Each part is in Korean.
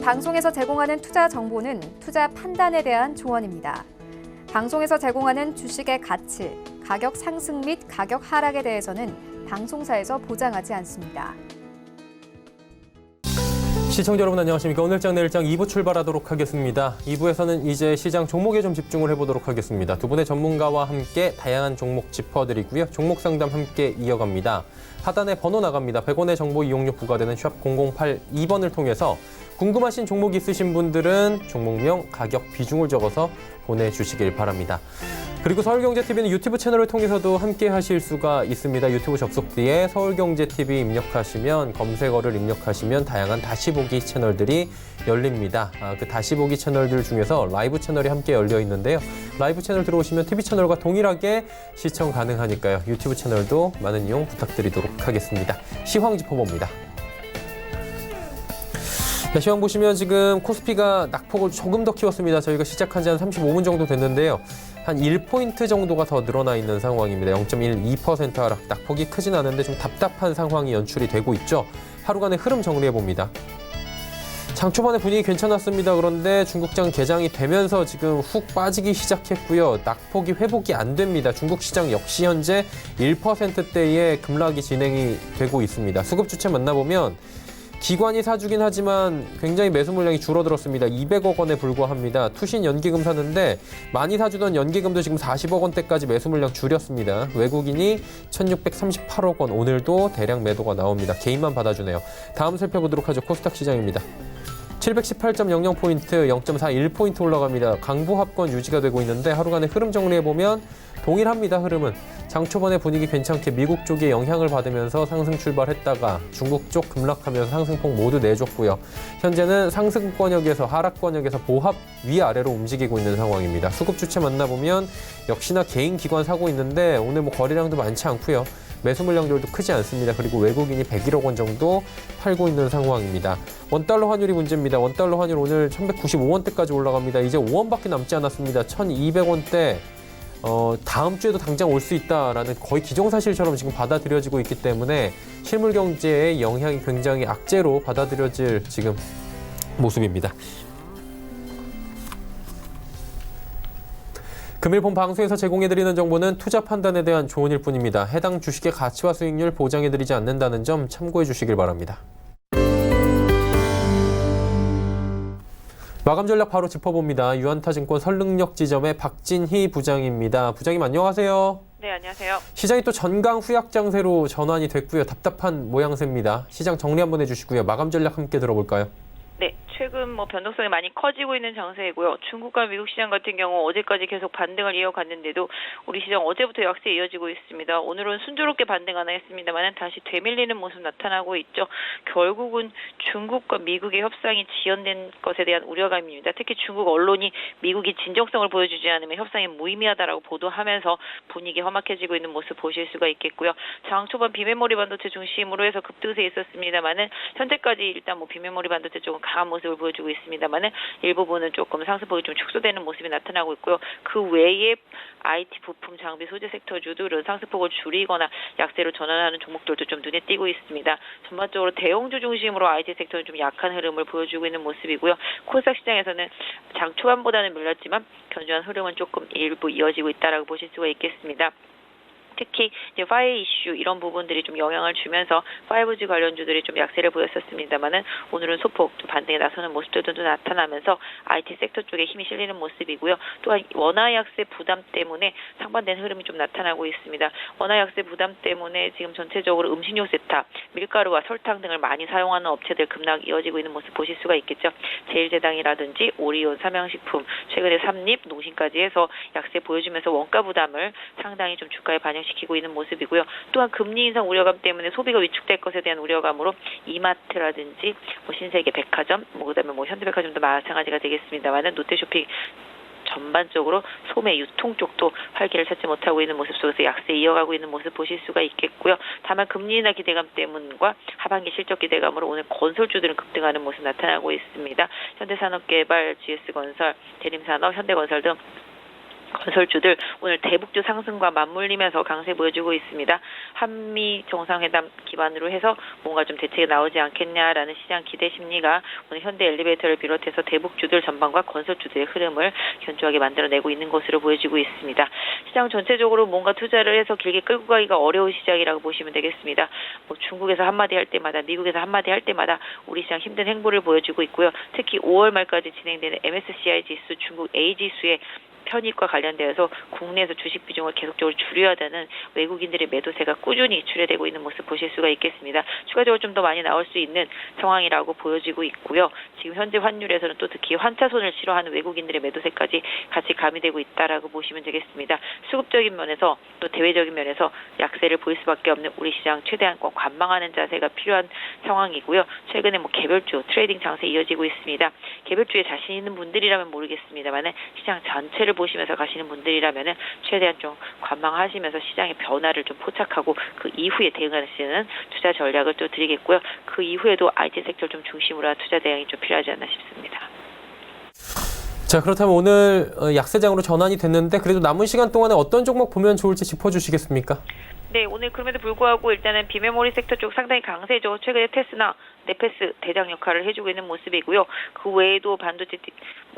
본 방송에서 제공하는 투자 정보는 투자 판단에 대한 조언입니다. 방송에서 제공하는 주식의 가치, 가격 상승 및 가격 하락에 대해서는 방송사에서 보장하지 않습니다. 시청자 여러분 안녕하십니까. 오늘장 내일장 2부 출발하도록 하겠습니다. 2부에서는 이제 시장 종목에 좀 집중을 해보도록 하겠습니다. 두 분의 전문가와 함께 다양한 종목 짚어드리고요. 종목 상담 함께 이어갑니다. 하단에 번호 나갑니다. 100원의 정보 이용료 부과되는 샵 0082번을 통해서 궁금하신 종목 있으신 분들은 종목명, 가격, 비중을 적어서 보내주시길 바랍니다. 그리고 서울경제TV는 유튜브 채널을 통해서도 함께 하실 수가 있습니다. 유튜브 접속 뒤에 서울경제TV 입력하시면 검색어를 입력하시면 다양한 다시 보기 채널들이 열립니다. 그 다시 보기 채널들 중에서 라이브 채널이 함께 열려 있는데요. 라이브 채널 들어오시면 TV 채널과 동일하게 시청 가능하니까요. 유튜브 채널도 많은 이용 부탁드리도록 하겠습니다. 시황 짚어봅니다. 자, 시황 보시면 지금 코스피가 낙폭을 조금 더 키웠습니다. 저희가 시작한 지 한 35분 정도 됐는데요. 한 1포인트 정도가 더 늘어나 있는 상황입니다. 0.12% 하락, 낙폭이 크진 않은데 좀 답답한 상황이 연출이 되고 있죠. 하루간의 흐름 정리해봅니다. 장 초반에 분위기 괜찮았습니다. 그런데 중국장 개장이 되면서 지금 훅 빠지기 시작했고요. 낙폭이 회복이 안 됩니다. 중국 시장 역시 현재 1%대의 급락이 진행이 되고 있습니다. 수급 주체 만나보면 기관이 사주긴 하지만 굉장히 매수 물량이 줄어들었습니다. 200억 원에 불과합니다. 투신 연기금 사는데 많이 사주던 연기금도 지금 40억 원대까지 매수 물량 줄였습니다. 외국인이 1638억 원, 오늘도 대량 매도가 나옵니다. 개인만 받아주네요. 다음 살펴보도록 하죠. 코스닥 시장입니다. 718.00포인트, 0.41포인트 올라갑니다. 강보합권 유지가 되고 있는데 하루간의 흐름 정리해보면 동일합니다. 흐름은 장 초반에 분위기 괜찮게 미국 쪽에 영향을 받으면서 상승 출발했다가 중국 쪽 급락하면서 상승폭 모두 내줬고요. 현재는 상승권역에서 하락권역에서 보합 위아래로 움직이고 있는 상황입니다. 수급 주체 만나보면 역시나 개인 기관 사고 있는데 오늘 거래량도 많지 않고요. 매수 물량들도 크지 않습니다. 그리고 외국인이 101억 원 정도 팔고 있는 상황입니다. 원달러 환율이 문제입니다. 원달러 환율 오늘 1195원대까지 올라갑니다. 이제 5원밖에 남지 않았습니다. 1200원대. 다음 주에도 당장 올 수 있다라는 거의 기정사실처럼 지금 받아들여지고 있기 때문에 실물 경제의 영향이 굉장히 악재로 받아들여질 지금 모습입니다. 금일 본 방송에서 제공해드리는 정보는 투자 판단에 대한 조언일 뿐입니다. 해당 주식의 가치와 수익률 보장해드리지 않는다는 점 참고해 주시길 바랍니다. 마감 전략 바로 짚어봅니다. 유한타증권 설릉역 지점의 박진희 부장입니다. 부장님 안녕하세요. 네, 안녕하세요. 시장이 또 전강 후약 장세로 전환이 됐고요. 답답한 모양새입니다. 시장 정리 한번 해주시고요. 마감 전략 함께 들어볼까요? 네, 최근 변동성이 많이 커지고 있는 장세이고요. 중국과 미국 시장 같은 경우 어제까지 계속 반등을 이어갔는데도 우리 시장 어제부터 약세 이어지고 있습니다. 오늘은 순조롭게 반등하나 했습니다만 다시 되밀리는 모습 나타나고 있죠. 결국은 중국과 미국의 협상이 지연된 것에 대한 우려감입니다. 특히 중국 언론이 미국이 진정성을 보여주지 않으면 협상이 무의미하다라고 보도하면서 분위기 험악해지고 있는 모습 보실 수가 있겠고요. 장 초반 비메모리 반도체 중심으로 해서 급등세 있었습니다만은 현재까지 일단 비메모리 반도체 쪽은 강한 모습을 보여주고 있습니다만은 일부분은 조금 상승폭이 좀 축소되는 모습이 나타나고 있고요. 그 외에 IT 부품 장비 소재 섹터주들은 상승폭을 줄이거나 약세로 전환하는 종목들도 좀 눈에 띄고 있습니다. 전반적으로 대형주 중심으로 IT 섹터는 좀 약한 흐름을 보여주고 있는 모습이고요. 코스닥 시장에서는 장 초반보다는 밀렸지만 견조한 흐름은 조금 일부 이어지고 있다라고 보실 수가 있겠습니다. 특히 이제 5G 이슈 이런 부분들이 좀 영향을 주면서 5G 관련주들이 좀 약세를 보였었습니다만은 오늘은 소폭 좀 반등에 나서는 모습들도 나타나면서 IT 섹터 쪽에 힘이 실리는 모습이고요. 또한 원화 약세 부담 때문에 상반된 흐름이 좀 나타나고 있습니다. 원화 약세 부담 때문에 지금 전체적으로 음식료 세타, 밀가루와 설탕 등을 많이 사용하는 업체들 급락 이어지고 있는 모습 보실 수가 있겠죠. 제일제당이라든지 오리온, 삼양식품, 최근에 삼립, 농심까지 해서 약세 보여주면서 원가 부담을 상당히 좀 주가에 반영시키고 있는 모습이고요. 또한 금리 인상 우려감 때문에 소비가 위축될 것에 대한 우려감으로 이마트라든지 신세계 백화점, 그다음에 현대백화점도 마찬가지가 되겠습니다만은 롯데쇼핑 전반적으로 소매 유통 쪽도 활기를 찾지 못하고 있는 모습 속에서 약세 이어가고 있는 모습 보실 수가 있겠고요. 다만 금리 인하 기대감 때문과 하반기 실적 기대감으로 오늘 건설주들은 급등하는 모습 나타나고 있습니다. 현대산업개발, GS건설, 대림산업, 현대건설 등 건설주들 오늘 대북주 상승과 맞물리면서 강세 보여주고 있습니다. 한미 정상회담 기반으로 해서 뭔가 좀 대책이 나오지 않겠냐라는 시장 기대 심리가 오늘 현대 엘리베이터를 비롯해서 대북주들 전반과 건설주들의 흐름을 견조하게 만들어내고 있는 것으로 보여지고 있습니다. 시장 전체적으로 뭔가 투자를 해서 길게 끌고 가기가 어려운 시장이라고 보시면 되겠습니다. 중국에서 한마디 할 때마다 미국에서 한마디 할 때마다 우리 시장 힘든 행보를 보여주고 있고요. 특히 5월 말까지 진행되는 MSCI 지수, 중국 A 지수의 편입과 관련되어서 국내에서 주식 비중을 계속적으로 줄여야 되는 외국인들의 매도세가 꾸준히 출회되고 있는 모습 보실 수가 있겠습니다. 추가적으로 좀 더 많이 나올 수 있는 상황이라고 보여지고 있고요. 지금 현재 환율에서는 또 특히 환차손을 싫어하는 외국인들의 매도세까지 같이 가미되고 있다라고 보시면 되겠습니다. 수급적인 면에서 또 대외적인 면에서 약세를 보일 수밖에 없는 우리 시장 최대한 꼭 관망하는 자세가 필요한 상황이고요. 최근에 개별주 트레이딩 장세 이어지고 있습니다. 개별주에 자신 있는 분들이라면 모르겠습니다만은 시장 전체를 보시면서 가시는 분들이라면은 최대한 좀 관망하시면서 시장의 변화를 좀 포착하고 그 이후에 대응하시는 투자 전략을 또 드리겠고요. 그 이후에도 IT 섹터 좀 중심으로 한 투자 대응이 좀 필요하지 않나 싶습니다. 자, 그렇다면 오늘 약세장으로 전환이 됐는데 그래도 남은 시간 동안에 어떤 종목 보면 좋을지 짚어주시겠습니까? 네, 오늘 그럼에도 불구하고 일단은 비메모리 섹터 쪽 상당히 강세죠. 최근에 테스나, 네페스 대장 역할을 해주고 있는 모습이고요. 그 외에도 반도체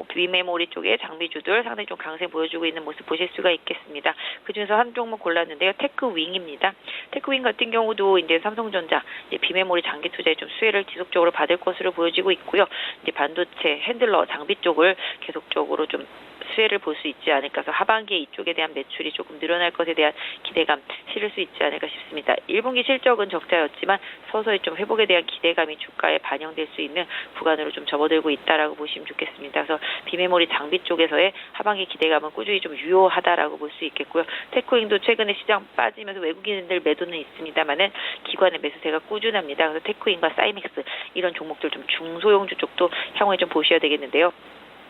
비메모리 쪽의 장비주들 상당히 좀 강세 보여주고 있는 모습 보실 수가 있겠습니다. 그중에서 한 종목 골랐는데요. 테크윙입니다. 테크윙 같은 경우도 이제 삼성전자 비메모리 장기 투자에 좀 수혜를 지속적으로 받을 것으로 보여지고 있고요. 이제 반도체 핸들러 장비 쪽을 계속적으로 좀 수혜를 볼 수 있지 않을까 해서 하반기에 이쪽에 대한 매출이 조금 늘어날 것에 대한 기대감 실을 수 있지 않을까 싶습니다. 1분기 실적은 적자였지만 서서히 좀 회복에 대한 기대감이 주가에 반영될 수 있는 구간으로 좀 접어들고 있다라고 보시면 좋겠습니다. 그래서 비메모리 장비 쪽에서의 하반기 기대감은 꾸준히 좀 유효하다라고 볼 수 있겠고요. 테크윙도 최근에 시장 빠지면서 외국인들 매도는 있습니다만은 기관의 매수세가 꾸준합니다. 그래서 테크윙과 사이맥스 이런 종목들 좀 중소형주 쪽도 향후에 좀 보셔야 되겠는데요.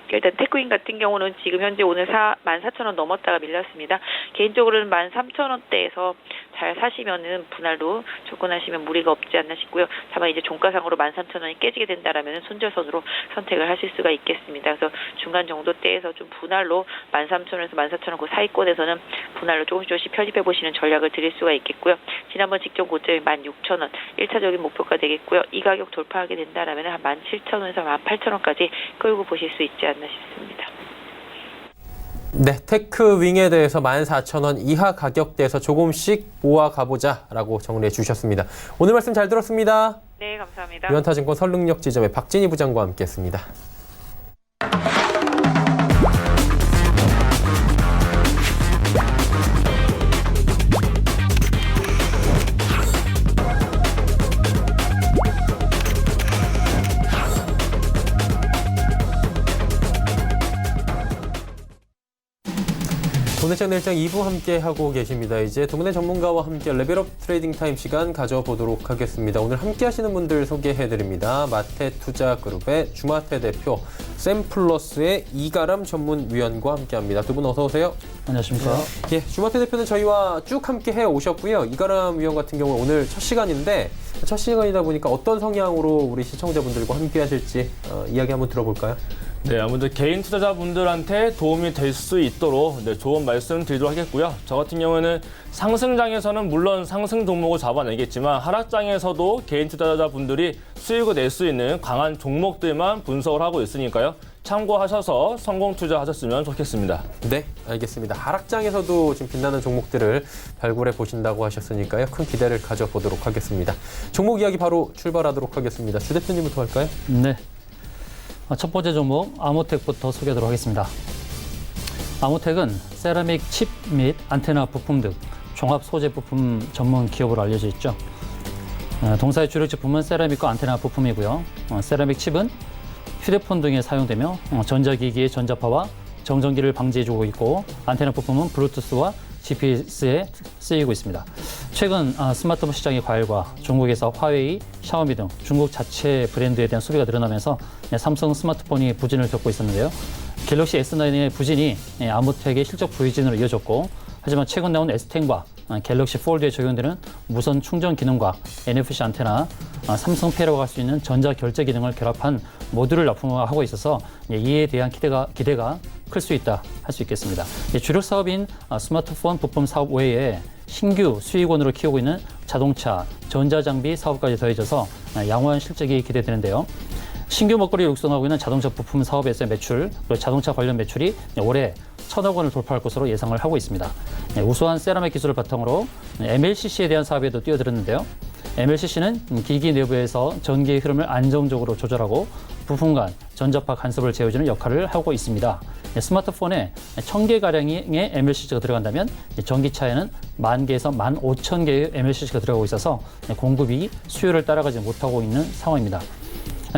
일단 테크윙 같은 경우는 지금 현재 오늘 14,000원 넘었다가 밀렸습니다. 개인적으로는 13,000원대에서 잘 사시면은 분할로 접근하시면 무리가 없지 않나 싶고요. 다만 이제 종가상으로 13,000원이 깨지게 된다라면 손절선으로 선택을 하실 수가 있겠습니다. 그래서 중간 정도대에서 좀 분할로 13,000원에서 14,000원 그 사이권에서는 분할로 조금씩 편입해 보시는 전략을 드릴 수가 있겠고요. 지난번 직전 고점이 16,000원 1차적인 목표가 되겠고요. 이 가격 돌파하게 된다라면 한 17,000원에서 18,000원까지 끌고 보실 수 있지 않나 싶습니다. 네, 테크윙에 대해서 14,000원 이하 가격대에서 조금씩 모아가보자라고 정리해 주셨습니다. 오늘 말씀 잘 들었습니다. 네, 감사합니다. 유한타증권 설릉역 지점의 박진희 부장과 함께했습니다. 오늘장 일장 2부 함께 하고 계십니다. 이제 동네 전문가와 함께 레벨업 트레이딩 타임 시간 가져보도록 하겠습니다. 오늘 함께 하시는 분들 소개해드립니다. 마테투자그룹의 주마테 대표, 샘플러스의 이가람 전문위원과 함께합니다. 두 분 어서 오세요. 안녕하십니까. 예, 주마테 대표는 저희와 쭉 함께 해오셨고요. 이가람 위원 같은 경우 오늘 첫 시간인데 첫 시간이다 보니까 어떤 성향으로 우리 시청자분들과 함께 하실지 이야기 한번 들어볼까요? 네, 아무래도 개인 투자자분들한테 도움이 될 수 있도록 좋은 말씀 드리도록 하겠고요. 저 같은 경우는 상승장에서는 물론 상승 종목을 잡아내겠지만 하락장에서도 개인 투자자분들이 수익을 낼 수 있는 강한 종목들만 분석을 하고 있으니까요. 참고하셔서 성공 투자하셨으면 좋겠습니다. 네, 알겠습니다. 하락장에서도 지금 빛나는 종목들을 발굴해 보신다고 하셨으니까요. 큰 기대를 가져보도록 하겠습니다. 종목 이야기 바로 출발하도록 하겠습니다. 주 대표님부터 할까요? 네. 첫 번째 종목 아모텍부터 소개하도록 하겠습니다. 아모텍은 세라믹 칩 및 안테나 부품 등 종합 소재 부품 전문 기업으로 알려져 있죠. 동사의 주력 제품은 세라믹과 안테나 부품이고요. 세라믹 칩은 휴대폰 등에 사용되며 전자기기의 전자파와 정전기를 방지해주고 있고 안테나 부품은 블루투스와 GPS에 쓰이고 있습니다. 최근 스마트폰 시장의 과열과 중국에서 화웨이, 샤오미 등 중국 자체 브랜드에 대한 수비가 늘어나면서 삼성 스마트폰이 부진을 겪고 있었는데요. 갤럭시 S9의 부진이 아모텍의 실적 부진으로 이어졌고 하지만 최근 나온 S10과 갤럭시 폴드에 적용되는 무선 충전 기능과 NFC 안테나, 삼성페이라고 할 수 있는 전자 결제 기능을 결합한 모듈을 납품하고 있어서 이에 대한 기대가 클 수 있다 할 수 있겠습니다. 주력 사업인 스마트폰 부품 사업 외에 신규 수익원으로 키우고 있는 자동차, 전자장비 사업까지 더해져서 양호한 실적이 기대되는데요. 신규 먹거리를 육성하고 있는 자동차 부품 사업에서의 매출, 그리고 자동차 관련 매출이 올해 1,000억 원을 돌파할 것으로 예상을 하고 있습니다. 우수한 세라믹 기술을 바탕으로 MLCC에 대한 사업에도 뛰어들었는데요. MLCC는 기기 내부에서 전기의 흐름을 안정적으로 조절하고 부품 간 전자파 간섭을 제어해주는 역할을 하고 있습니다. 스마트폰에 1,000개가량의 MLCC가 들어간다면 전기차에는 10,000개에서 15,000개의 MLCC가 들어가고 있어서 공급이 수요를 따라가지 못하고 있는 상황입니다.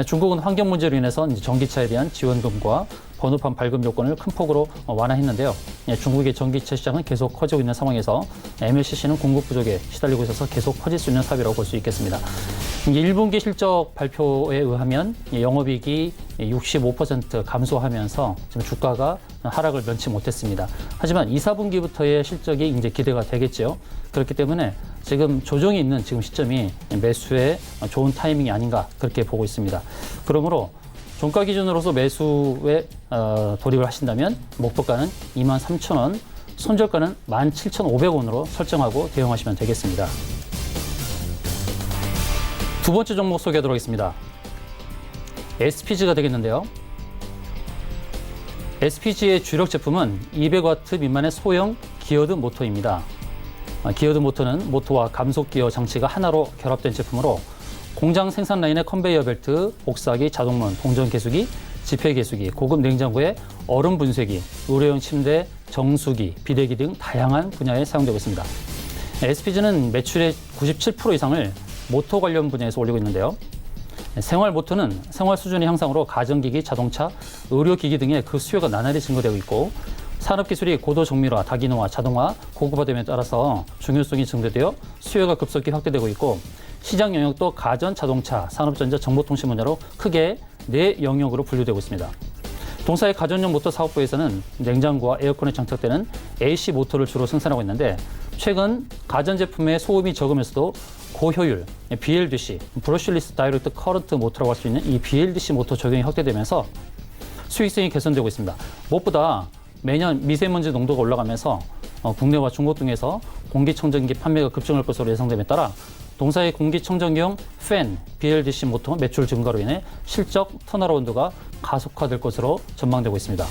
중국은 환경 문제로 인해서 전기차에 대한 지원금과 번호판 발급 요건을 큰 폭으로 완화했는데요. 중국의 전기차 시장은 계속 커지고 있는 상황에서 MLCC는 공급 부족에 시달리고 있어서 계속 커질 수 있는 사업이라고 볼 수 있겠습니다. 1분기 실적 발표에 의하면 영업이익이 65% 감소하면서 지금 주가가 하락을 면치 못했습니다. 하지만 2, 4분기부터의 실적이 이제 기대가 되겠죠. 그렇기 때문에 지금 조정이 있는 지금 시점이 매수의 좋은 타이밍이 아닌가 그렇게 보고 있습니다. 그러므로 종가 기준으로서 매수에 돌입을 하신다면 목표가는 23,000원, 손절가는 17,500원으로 설정하고 대응하시면 되겠습니다. 두 번째 종목 소개하도록 하겠습니다. SPG가 되겠는데요. SPG의 주력 제품은 200W 미만의 소형 기어드 모터입니다. 기어드 모터는 모터와 감속 기어 장치가 하나로 결합된 제품으로 공장 생산 라인의 컨베이어 벨트, 복사기, 자동문, 동전 개수기, 지폐 개수기, 고급 냉장고에 얼음 분쇄기, 의료용 침대, 정수기, 비대기 등 다양한 분야에 사용되고 있습니다. SPG는 매출의 97% 이상을 모터 관련 분야에서 올리고 있는데요. 생활 모터는 생활 수준의 향상으로 가전기기, 자동차, 의료기기 등의 그 수요가 나날이 증가되고 있고 산업기술이 고도 정밀화, 다기능화, 자동화, 고급화됨에 따라서 중요성이 증대되어 수요가 급속히 확대되고 있고 시장 영역도 가전, 자동차, 산업전자, 정보통신 분야로 크게 4영역으로 분류되고 있습니다. 동사의 가전용 모터 사업부에서는 냉장고와 에어컨에 장착되는 AC 모터를 주로 생산하고 있는데 최근 가전제품의 소음이 적으면서도 고효율, BLDC, 브러쉬리스 다이렉트 커런트 모터라고 할 수 있는 이 BLDC 모터 적용이 확대되면서 수익성이 개선되고 있습니다. 무엇보다 매년 미세먼지 농도가 올라가면서 국내와 중국 등에서 공기청정기 판매가 급증할 것으로 예상됨에 따라 동사의 공기청정기용 팬, BLDC 모터 매출 증가로 인해 실적 턴어라운드가 가속화될 것으로 전망되고 있습니다.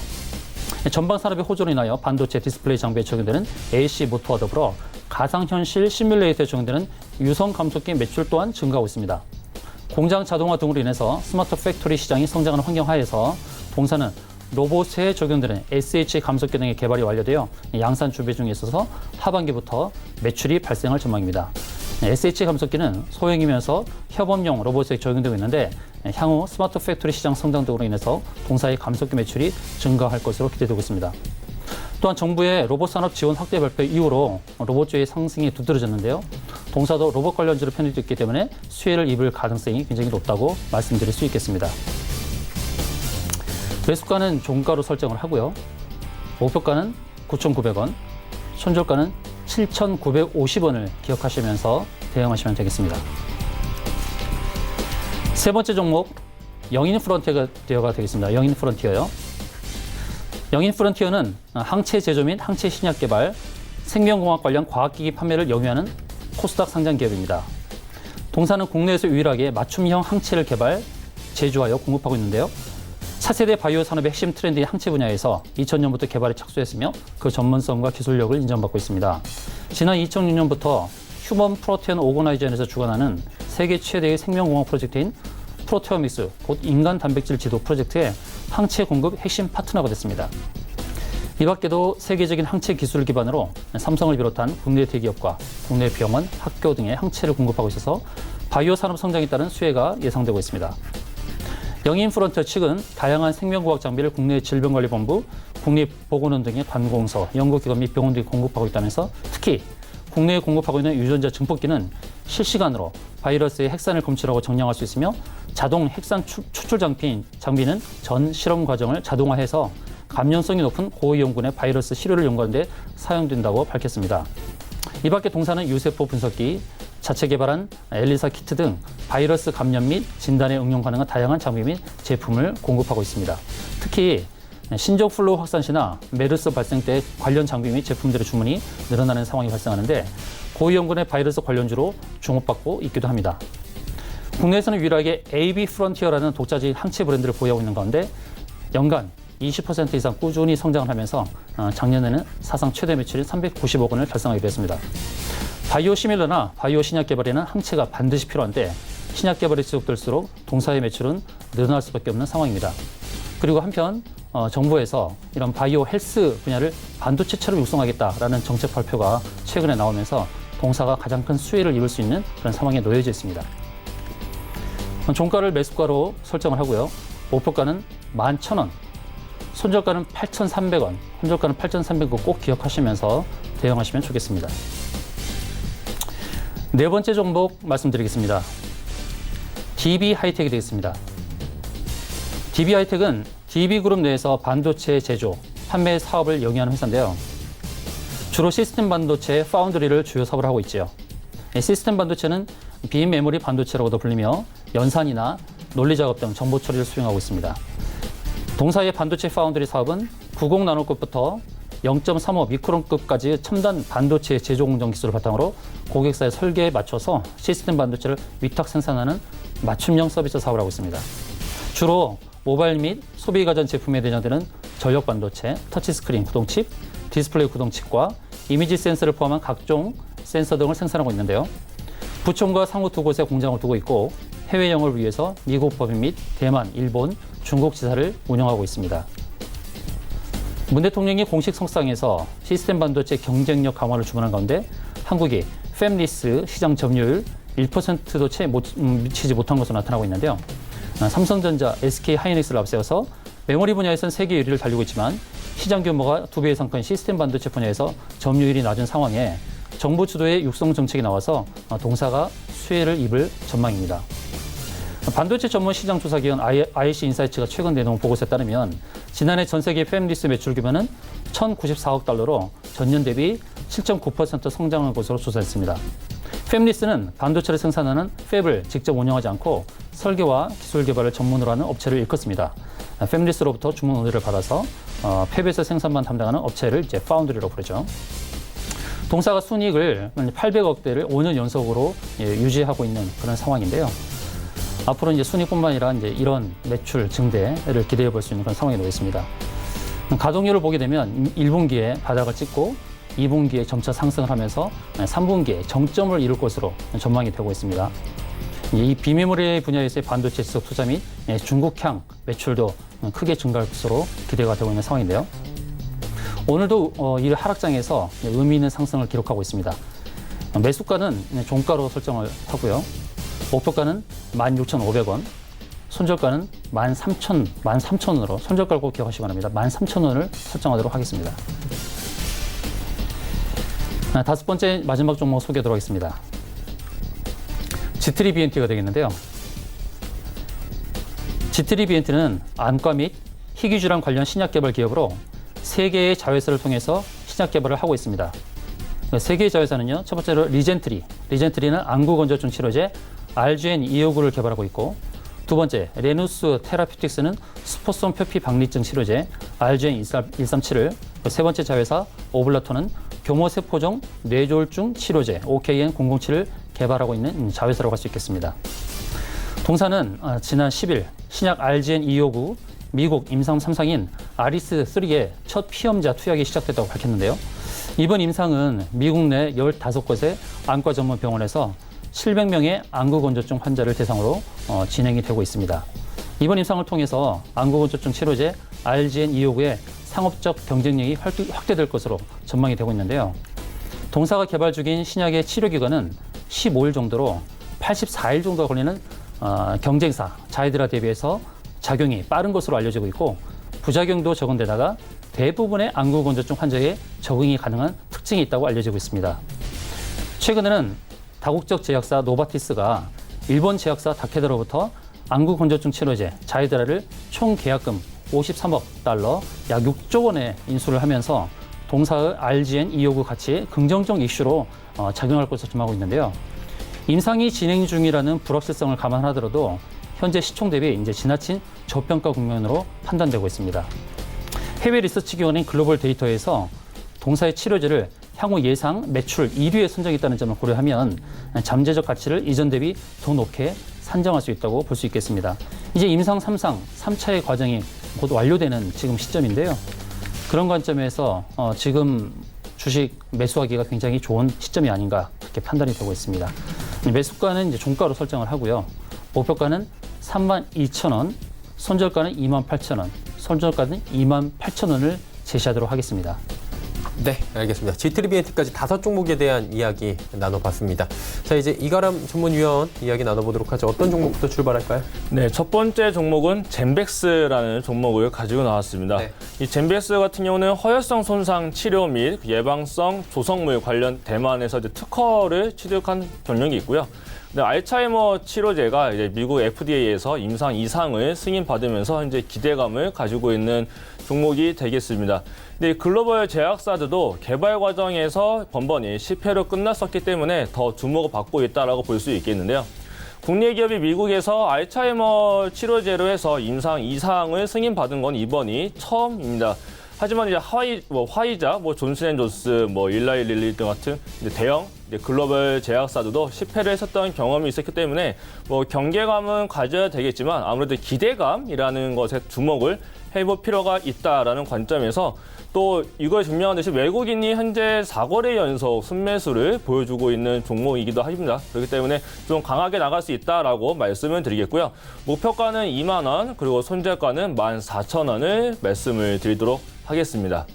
전방 산업의 호조로 인하여 반도체 디스플레이 장비에 적용되는 AC 모터와 더불어 가상현실 시뮬레이터에 적용되는 유성 감속기 매출 또한 증가하고 있습니다. 공장 자동화 등으로 인해서 스마트 팩토리 시장이 성장하는 환경 하에서 동사는 로봇에 적용되는 SH 감속기 등의 개발이 완료되어 양산 준비 중에 있어서 하반기부터 매출이 발생할 전망입니다. SH 감속기는 소형이면서 협업용 로봇에 적용되고 있는데 향후 스마트 팩토리 시장 성장 등으로 인해서 동사의 감속기 매출이 증가할 것으로 기대되고 있습니다. 또한 정부의 로봇 산업 지원 확대 발표 이후로 로봇주의 상승이 두드러졌는데요. 동사도 로봇 관련주로 편입됐기 때문에 수혜를 입을 가능성이 굉장히 높다고 말씀드릴 수 있겠습니다. 매수가는 종가로 설정을 하고요. 목표가는 9,900원, 손절가는 7,950원을 기억하시면서 대응하시면 되겠습니다. 세 번째 종목, 영인 프론티어가 되겠습니다. 영인 프론티어요. 영인 프론티어는 항체 제조 및 항체 신약 개발, 생명공학 관련 과학기기 판매를 영위하는 코스닥 상장 기업입니다. 동사는 국내에서 유일하게 맞춤형 항체를 개발, 제조하여 공급하고 있는데요. 차세대 바이오 산업의 핵심 트렌드인 항체 분야에서 2000년부터 개발에 착수했으며 그 전문성과 기술력을 인정받고 있습니다. 지난 2006년부터 휴먼 프로테인 오거나이제이션에서 주관하는 세계 최대의 생명공학 프로젝트인 프로테오믹스, 곧 인간 단백질 지도 프로젝트의 항체 공급 핵심 파트너가 됐습니다. 이 밖에도 세계적인 항체 기술을 기반으로 삼성을 비롯한 국내 대기업과 국내 병원, 학교 등의 항체를 공급하고 있어서 바이오 산업 성장에 따른 수혜가 예상되고 있습니다. 영인 프론티어 측은 다양한 생명과학 장비를 국내 질병관리본부, 국립보건원 등의 관공서, 연구기관 및 병원 등이 공급하고 있다면서 특히 국내에 공급하고 있는 유전자 증폭기는 실시간으로 바이러스의 핵산을 검출하고 정량할 수 있으며 자동 핵산 추출 장비는 전 실험 과정을 자동화해서 감염성이 높은 고위험군의 바이러스 치료를 연구하는 데 사용된다고 밝혔습니다. 이 밖에 동사는 유세포 분석기, 자체 개발한 엘리사 키트 등 바이러스 감염 및 진단에 응용 가능한 다양한 장비 및 제품을 공급하고 있습니다. 특히 신종 플루 확산 시나 메르스 발생 때 관련 장비 및 제품들의 주문이 늘어나는 상황이 발생하는데 고위험군의 바이러스 관련주로 주목받고 있기도 합니다. 국내에서는 유일하게 AB 프론티어라는 독자적인 항체 브랜드를 보유하고 있는 가운데 연간 20% 이상 꾸준히 성장을 하면서 작년에는 사상 최대 매출인 390억 원을 달성하게 됐습니다. 바이오 시밀러나 바이오 신약 개발에는 항체가 반드시 필요한데 신약 개발이 지속될수록 동사의 매출은 늘어날 수밖에 없는 상황입니다. 그리고 한편 정부에서 이런 바이오 헬스 분야를 반도체처럼 육성하겠다라는 정책 발표가 최근에 나오면서 동사가 가장 큰 수혜를 입을 수 있는 그런 상황에 놓여져 있습니다. 종가를 매수가로 설정을 하고요. 목표가는 11,000원, 손절가는 8,300원, 손절가는 8,300원 꼭 기억하시면서 대응하시면 좋겠습니다. 네 번째 종목 말씀드리겠습니다. DB 하이텍이 되겠습니다. DB 하이텍은 DB그룹 내에서 반도체 제조, 판매 사업을 영위하는 회사인데요. 주로 시스템 반도체 파운드리를 주요 사업을 하고 있죠. 시스템 반도체는 빈메모리 반도체라고도 불리며 연산이나 논리 작업 등 정보 처리를 수행하고 있습니다. 동사의 반도체 파운드리 사업은 90 나노급부터 0.35 미크론급까지 첨단 반도체 제조 공정 기술을 바탕으로 고객사의 설계에 맞춰서 시스템 반도체를 위탁 생산하는 맞춤형 서비스 사업을 하고 있습니다. 주로 모바일 및 소비 가전 제품에 대장되는 전력 반도체, 터치스크린 구동칩, 디스플레이 구동칩과 이미지 센서를 포함한 각종 센서 등을 생산하고 있는데요. 부총과 상호 두 곳에 공장을 두고 있고 해외 영업을 위해서 미국 법인 및 대만, 일본, 중국 지사를 운영하고 있습니다. 문 대통령이 공식 석상에서 시스템 반도체 경쟁력 강화를 주문한 가운데 한국이 팹리스 시장 점유율 1%도 채 미치지 못한 것으로 나타나고 있는데요. 삼성전자, SK 하이닉스를 앞세워서 메모리 분야에서는 세계 1위를 달리고 있지만 시장 규모가 2배 이상 큰 시스템 반도체 분야에서 점유율이 낮은 상황에 정부 주도의 육성 정책이 나와서 동사가 수혜를 입을 전망입니다. 반도체 전문 시장 조사기관 IC 인사이츠가 최근 내놓은 보고서에 따르면 지난해 전 세계 팹리스 매출 규모는 1,094억 달러로 전년 대비 7.9% 성장한 것으로 조사했습니다. 팹리스는 반도체를 생산하는 팹을 직접 운영하지 않고 설계와 기술 개발을 전문으로 하는 업체를 일컫습니다. 팹리스로부터 주문 의뢰를 받아서 팹에서 생산만 담당하는 업체를 이제 파운드리라고 부르죠. 동사가 순이익을 800억대를 5년 연속으로 유지하고 있는 그런 상황인데요. 앞으로 이제 순이익뿐만 아니라 이제 이런 매출 증대를 기대해 볼 수 있는 그런 상황이 놓여 있습니다. 가동률을 보게 되면 1분기에 바닥을 찍고 2분기에 점차 상승을 하면서 3분기에 정점을 이룰 것으로 전망이 되고 있습니다. 이 비메모리 분야에서의 반도체 지속 투자 및 중국향 매출도 크게 증가할 것으로 기대가 되고 있는 상황인데요. 오늘도 이 하락장에서 의미 있는 상승을 기록하고 있습니다. 매수가는 종가로 설정을 하고요. 목표가는 16,500원, 손절가는 13,000원으로 손절가를 꼭 기억하시기 바랍니다. 13,000원을 설정하도록 하겠습니다. 다섯 번째 마지막 종목 소개하도록 하겠습니다. G3BNT가 되겠는데요. G3BNT는 안과 및 희귀질환 관련 신약 개발 기업으로 3개의 자회사를 통해서 신약 개발을 하고 있습니다. 3개의 자회사는요. 첫 번째로 리젠트리는 안구 건조증 치료제 RGN259를 개발하고 있고, 두 번째 레누스 테라퓨틱스는 스포성 표피 박리증 치료제 RGN137을, 세 번째 자회사 오블라토는 교모세포종 뇌졸중 치료제 OKN007을 개발하고 있는 자회사라고 할 수 있겠습니다. 동사는 지난 10일 신약 RGN259 미국 임상 3상인 아리스3의 첫 피험자 투약이 시작됐다고 밝혔는데요. 이번 임상은 미국 내 15곳의 안과 전문 병원에서 700명의 안구건조증 환자를 대상으로 진행이 되고 있습니다. 이번 임상을 통해서 안구건조증 치료제 RGN259의 상업적 경쟁력이 확대될 것으로 전망이 되고 있는데요. 동사가 개발 중인 신약의 치료기간은 15일 정도로 84일 정도가 걸리는 경쟁사 자이드라 대비해서 작용이 빠른 것으로 알려지고 있고, 부작용도 적은 데다가 대부분의 안구건조증 환자에 적응이 가능한 특징이 있다고 알려지고 있습니다. 최근에는 다국적 제약사 노바티스가 일본 제약사 다케다로부터 안구건조증 치료제 자이드라를 총 계약금 53억 달러, 약 6조 원의 인수를 하면서 동사의 RGN 2호구 가치에 긍정적 이슈로 작용할 것으로 전망하고 있는데요. 임상이 진행 중이라는 불확실성을 감안하더라도 현재 시총 대비 이제 지나친 저평가 국면으로 판단되고 있습니다. 해외 리서치 기관인 글로벌 데이터에서 동사의 치료제를 향후 예상 매출 1위에 선정했다는 점을 고려하면 잠재적 가치를 이전 대비 더 높게 산정할 수 있다고 볼 수 있겠습니다. 이제 임상 3상, 3차의 과정이 곧 완료되는 지금 시점인데요. 그런 관점에서 지금 주식 매수하기가 굉장히 좋은 시점이 아닌가 그렇게 판단이 되고 있습니다. 매수가는 이제 종가로 설정을 하고요. 목표가는 32,000원, 손절가는 28,000원, 손절가는 28,000원을 제시하도록 하겠습니다. 네, 알겠습니다. G3BNT까지 5종목에 대한 이야기 나눠봤습니다. 자, 이제 이가람 전문위원 이야기 나눠보도록 하죠. 어떤 종목부터 출발할까요? 네, 첫 번째 종목은 젠백스라는 종목을 가지고 나왔습니다. 네. 이 젠백스 같은 경우는 허혈성 손상 치료 및 예방성 조성물 관련 대만에서 이제 특허를 취득한 경력이 있고요. 네, 알츠하이머 치료제가 이제 미국 FDA에서 임상 2상을 승인받으면서 현재 기대감을 가지고 있는 종목이 되겠습니다. 근데 글로벌 제약사들도 개발 과정에서 번번이 실패로 끝났었기 때문에 더 주목을 받고 있다라고 볼 수 있겠는데요. 국내 기업이 미국에서 알츠하이머 치료제로 해서 임상 2상을 승인받은 건 이번이 처음입니다. 하지만 이제 화이자, 존슨앤존스, 일라이 릴리 등 같은 대형 글로벌 제약사들도 실패를 했었던 경험이 있었기 때문에 경계감은 가져야 되겠지만 아무래도 기대감이라는 것에 주목을 해볼 필요가 있다라는 관점에서 또 이걸 증명한 듯이 외국인이 현재 4거래 연속 순매수를 보여주고 있는 종목이기도 합니다. 그렇기 때문에 좀 강하게 나갈 수 있다라고 말씀을 드리겠고요. 목표가는 2만 원, 그리고 손절가는 14,000원을 말씀을 드리도록 하겠습니다.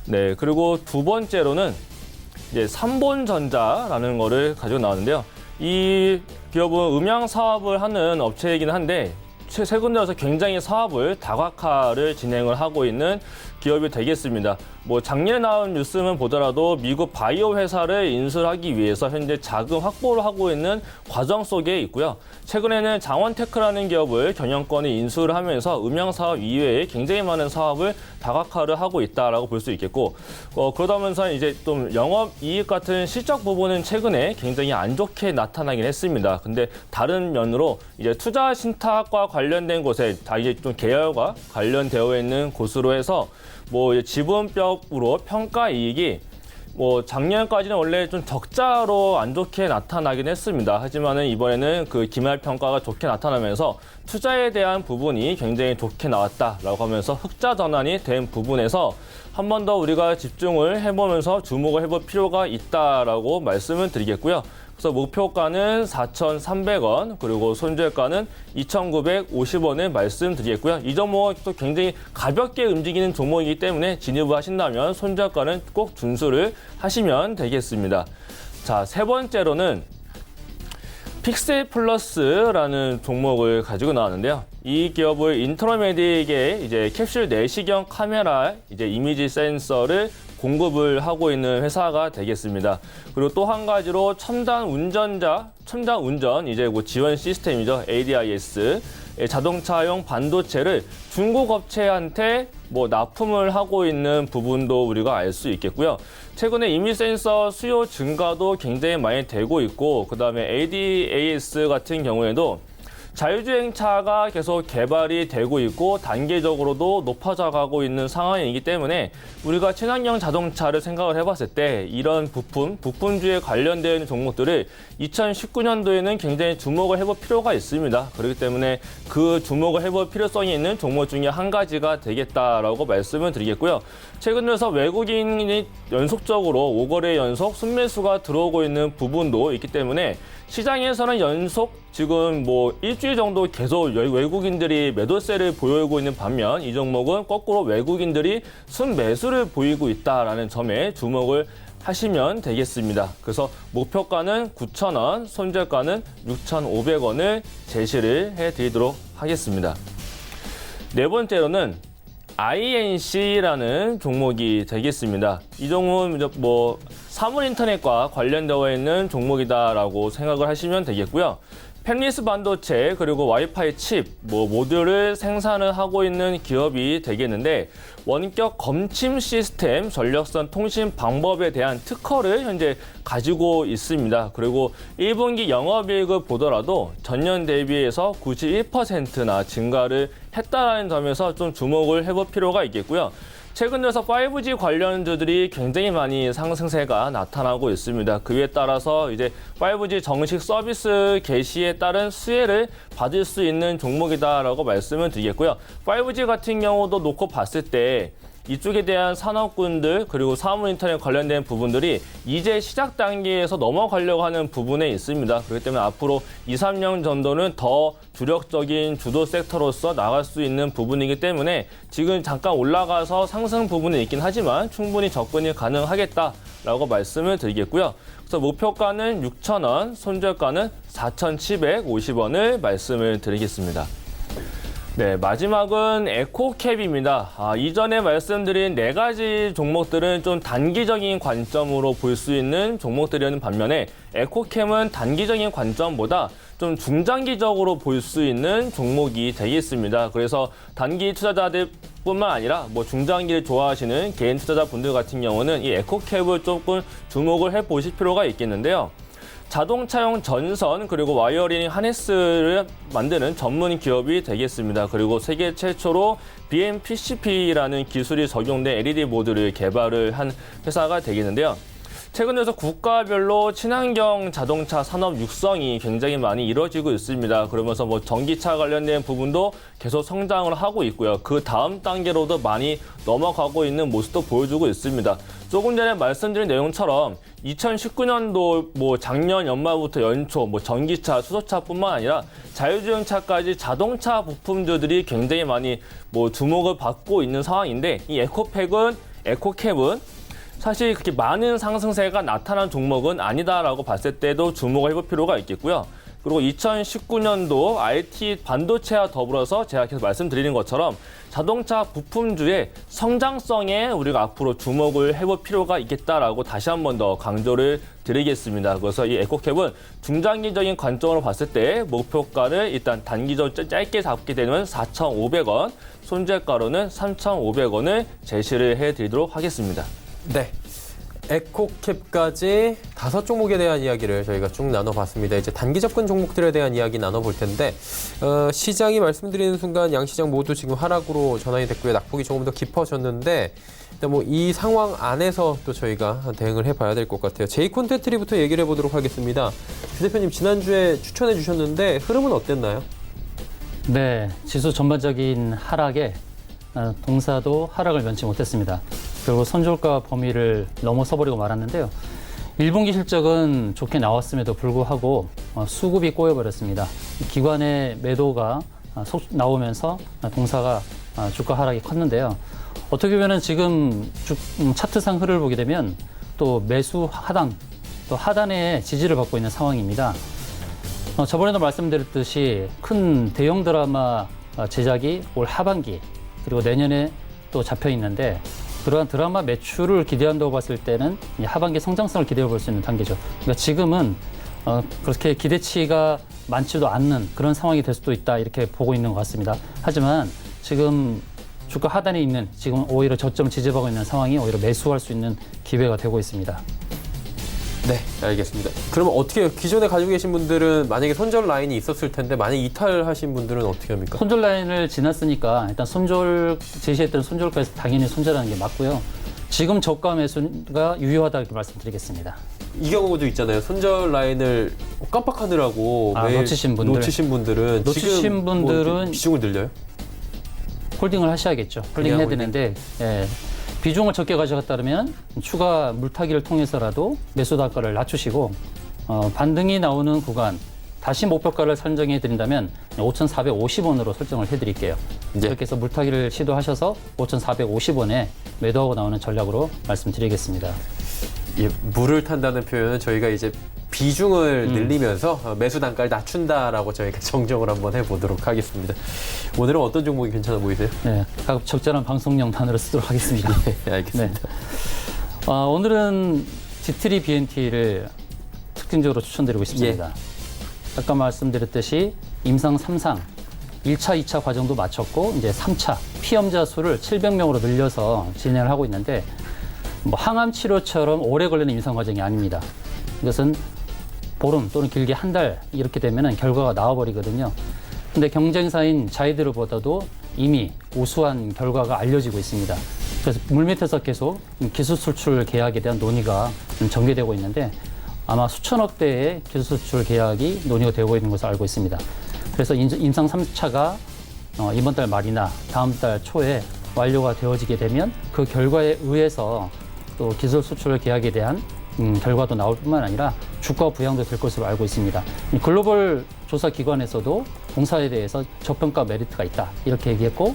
네, 그리고 두 번째로는 이제 삼본전자라는 거를 가지고 나왔는데요. 이 기업은 음향 사업을 하는 업체이긴 한데 최근 들어서 굉장히 사업을 다각화를 진행을 하고 있는 기업이 되겠습니다. 작년에 나온 뉴스만 보더라도 미국 바이오 회사를 인수하기 위해서 현재 자금 확보를 하고 있는 과정 속에 있고요. 최근에는 장원테크라는 기업을 경영권에 인수를 하면서 음향 사업 이외에 굉장히 많은 사업을 다각화를 하고 있다라고 볼 수 있겠고, 그러다 보면서 이제 좀 영업 이익 같은 실적 부분은 최근에 굉장히 안 좋게 나타나긴 했습니다. 근데 다른 면으로 이제 투자 신탁과 관련된 곳에 다 이제 좀 계열과 관련되어 있는 곳으로 해서 지분법으로 평가 이익이 작년까지는 원래 좀 적자로 안 좋게 나타나긴 했습니다. 하지만은 이번에는 그 기말 평가가 좋게 나타나면서 투자에 대한 부분이 굉장히 좋게 나왔다라고 하면서 흑자 전환이 된 부분에서 한 번 더 우리가 집중을 해보면서 주목을 해볼 필요가 있다라고 말씀을 드리겠고요. 그래서 목표가는 4,300원, 그리고 손절가는 2,950원을 말씀드리겠고요. 이 종목은 또 굉장히 가볍게 움직이는 종목이기 때문에 진입을 하신다면 손절가는 꼭 준수를 하시면 되겠습니다. 자, 세 번째로는 픽셀플러스라는 종목을 가지고 나왔는데요. 이 기업을 인트로메딕에 이제 캡슐 내시경 카메라 이미지 센서를 공급을 하고 있는 회사가 되겠습니다. 그리고 또 한 가지로 첨단 운전 지원 시스템이죠. ADIS 자동차용 반도체를 중국 업체한테 납품을 하고 있는 부분도 우리가 알 수 있겠고요. 최근에 이미지 센서 수요 증가도 굉장히 많이 되고 있고, 그다음에 ADAS 같은 경우에도 자율주행차가 계속 개발이 되고 있고 단계적으로도 높아져 가고 있는 상황이기 때문에 우리가 친환경 자동차를 생각을 해봤을 때 이런 부품주에 관련된 종목들을 2019년도에는 굉장히 주목을 해볼 필요가 있습니다. 그렇기 때문에 그 주목을 해볼 필요성이 있는 종목 중에 한 가지가 되겠다라고 말씀을 드리겠고요. 최근 들어서 외국인이 연속적으로 5거래 연속 순매수가 들어오고 있는 부분도 있기 때문에 시장에서는 연속 지금 일주일 정도 계속 외국인들이 매도세를 보이고 있는 반면 이 종목은 거꾸로 외국인들이 순매수를 보이고 있다라는 점에 주목을 하시면 되겠습니다. 그래서 목표가는 9,000원, 손절가는 6,500원을 제시를 해드리도록 하겠습니다. 네 번째로는 INC라는 종목이 되겠습니다. 이 종목은 사물 인터넷과 관련되어 있는 종목이다라고 생각을 하시면 되겠고요. 팹리스 반도체 그리고 와이파이 칩 모듈을 생산을 하고 있는 기업이 되겠는데 원격 검침 시스템 전력선 통신 방법에 대한 특허를 현재 가지고 있습니다. 그리고 1분기 영업이익을 보더라도 전년 대비해서 91%나 증가를 했다는 점에서 좀 주목을 해볼 필요가 있겠고요. 최근 들어서 5G 관련주들이 굉장히 많이 상승세가 나타나고 있습니다. 그에 따라서 이제 5G 정식 서비스 개시에 따른 수혜를 받을 수 있는 종목이다라고 말씀을 드리겠고요. 5G 같은 경우도 놓고 봤을 때 이쪽에 대한 산업군들 그리고 사물 인터넷 관련된 부분들이 이제 시작 단계에서 넘어가려고 하는 부분에 있습니다. 그렇기 때문에 앞으로 2, 3년 정도는 더 주력적인 주도 섹터로서 나갈 수 있는 부분이기 때문에 지금 잠깐 올라가서 상승 부분이 있긴 하지만 충분히 접근이 가능하겠다라고 말씀을 드리겠고요. 그래서 목표가는 6,000원, 손절가는 4,750원을 말씀을 드리겠습니다. 네, 마지막은 에코캡입니다. 이전에 말씀드린 4가지 종목들은 좀 단기적인 관점으로 볼 수 있는 종목들이었는 반면에 에코캡은 단기적인 관점보다 좀 중장기적으로 볼 수 있는 종목이 되겠습니다. 그래서 단기 투자자들뿐만 아니라 중장기를 좋아하시는 개인 투자자분들 같은 경우는 이 에코캡을 조금 주목을 해보실 필요가 있겠는데요. 자동차용 전선 그리고 와이어링 하네스를 만드는 전문 기업이 되겠습니다. 그리고 세계 최초로 BMPCP라는 기술이 적용된 LED 모듈을 개발을 한 회사가 되겠는데요. 최근 들어서 국가별로 친환경 자동차 산업 육성이 굉장히 많이 이루어지고 있습니다. 그러면서 전기차 관련된 부분도 계속 성장을 하고 있고요. 그 다음 단계로도 많이 넘어가고 있는 모습도 보여주고 있습니다. 조금 전에 말씀드린 내용처럼 2019년도 작년 연말부터 연초 전기차, 수소차뿐만 아니라 자율주행차까지 자동차 부품주들이 굉장히 많이 주목을 받고 있는 상황인데 이 에코캡은 사실 그렇게 많은 상승세가 나타난 종목은 아니다라고 봤을 때도 주목을 해볼 필요가 있겠고요. 그리고 2019년도 IT 반도체와 더불어서 제가 계속 말씀드리는 것처럼 자동차 부품주의 성장성에 우리가 앞으로 주목을 해볼 필요가 있겠다라고 다시 한 번 더 강조를 드리겠습니다. 그래서 이 에코캡은 중장기적인 관점으로 봤을 때 목표가를 일단 단기적으로 짧게 잡게 되면 4,500원, 손절가로는 3,500원을 제시를 해드리도록 하겠습니다. 네. 에코캡까지 5종목에 대한 이야기를 저희가 쭉 나눠봤습니다. 이제 단기 접근 종목들에 대한 이야기 나눠볼 텐데 시장이 말씀드리는 순간 양시장 모두 지금 하락으로 전환이 됐고요. 낙폭이 조금 더 깊어졌는데 이 상황 안에서 또 저희가 대응을 해봐야 될 것 같아요. 제이콘테트리부터 얘기를 해보도록 하겠습니다. 주 대표님 지난주에 추천해 주셨는데 흐름은 어땠나요? 네, 지수 전반적인 하락에 동사도 하락을 면치 못했습니다. 결국 선저가 범위를 넘어서버리고 말았는데요. 1분기 실적은 좋게 나왔음에도 불구하고 수급이 꼬여버렸습니다. 기관의 매도가 나오면서 동사가 주가 하락이 컸는데요. 어떻게 보면 지금 차트상 흐름을 보게 되면 또 매수 하단, 또 하단의 지지를 받고 있는 상황입니다. 저번에도 말씀드렸듯이 큰 대형 드라마 제작이 올 하반기 그리고 내년에 또 잡혀 있는데 그러한 드라마 매출을 기대한다고 봤을 때는 하반기 성장성을 기대해 볼 수 있는 단계죠. 그러니까 지금은 그렇게 기대치가 많지도 않는 그런 상황이 될 수도 있다 이렇게 보고 있는 것 같습니다. 하지만 지금 주가 하단에 있는 지금 오히려 저점을 지지하고 있는 상황이 오히려 매수할 수 있는 기회가 되고 있습니다. 네, 알겠습니다. 그러면 어떻게 기존에 가지고 계신 분들은 만약에 손절 라인이 있었을 텐데 만약에 이탈하신 분들은 어떻게 합니까? 손절 라인을 지났으니까 일단 제시했던 손절가에서 당연히 손절하는 게 맞고요. 지금 저가 매수가 유효하다 이렇게 말씀드리겠습니다. 이 경우도 있잖아요. 손절 라인을 깜빡하느라고 매일 놓치신 분들은 지금 비중을 늘려요? 홀딩을 하셔야겠죠. 홀딩 해야 되는데 비중을 적게 가져갔다면 추가 물타기를 통해서라도 매수 단가를 낮추시고 반등이 나오는 구간 다시 목표가를 설정해 드린다면 5,450원으로 설정을 해드릴게요. 네. 이렇게 해서 물타기를 시도하셔서 5,450원에 매도하고 나오는 전략으로 말씀드리겠습니다. 예, 물을 탄다는 표현은 저희가 이제 비중을 늘리면서 매수 단가를 낮춘다라고 저희가 정정을 한번 해보도록 하겠습니다. 오늘은 어떤 종목이 괜찮아 보이세요? 네, 가급 적절한 방송용 단어를 쓰도록 하겠습니다. 네, 알겠습니다. 네. 오늘은 G3 BNT를 특징적으로 추천드리고 싶습니다. 아까 말씀드렸듯이 임상 3상 1차, 2차 과정도 마쳤고 이제 3차 피험자 수를 700명으로 늘려서 진행을 하고 있는데 뭐 항암 치료처럼 오래 걸리는 임상 과정이 아닙니다. 이것은 보름 또는 길게 한 달 이렇게 되면은 결과가 나와버리거든요. 근데 경쟁사인 자이드로보다도 이미 우수한 결과가 알려지고 있습니다. 그래서 물밑에서 계속 기술 수출 계약에 대한 논의가 전개되고 있는데 아마 수천억 대의 기술 수출 계약이 논의가 되고 있는 것으로 알고 있습니다. 그래서 임상 3차가 이번 달 말이나 다음 달 초에 완료가 되어지게 되면 그 결과에 의해서 또 기술 수출 계약에 대한 결과도 나올 뿐만 아니라 주가 부양도 될 것으로 알고 있습니다. 글로벌 조사 기관에서도 공사에 대해서 저평가 메리트가 있다 이렇게 얘기했고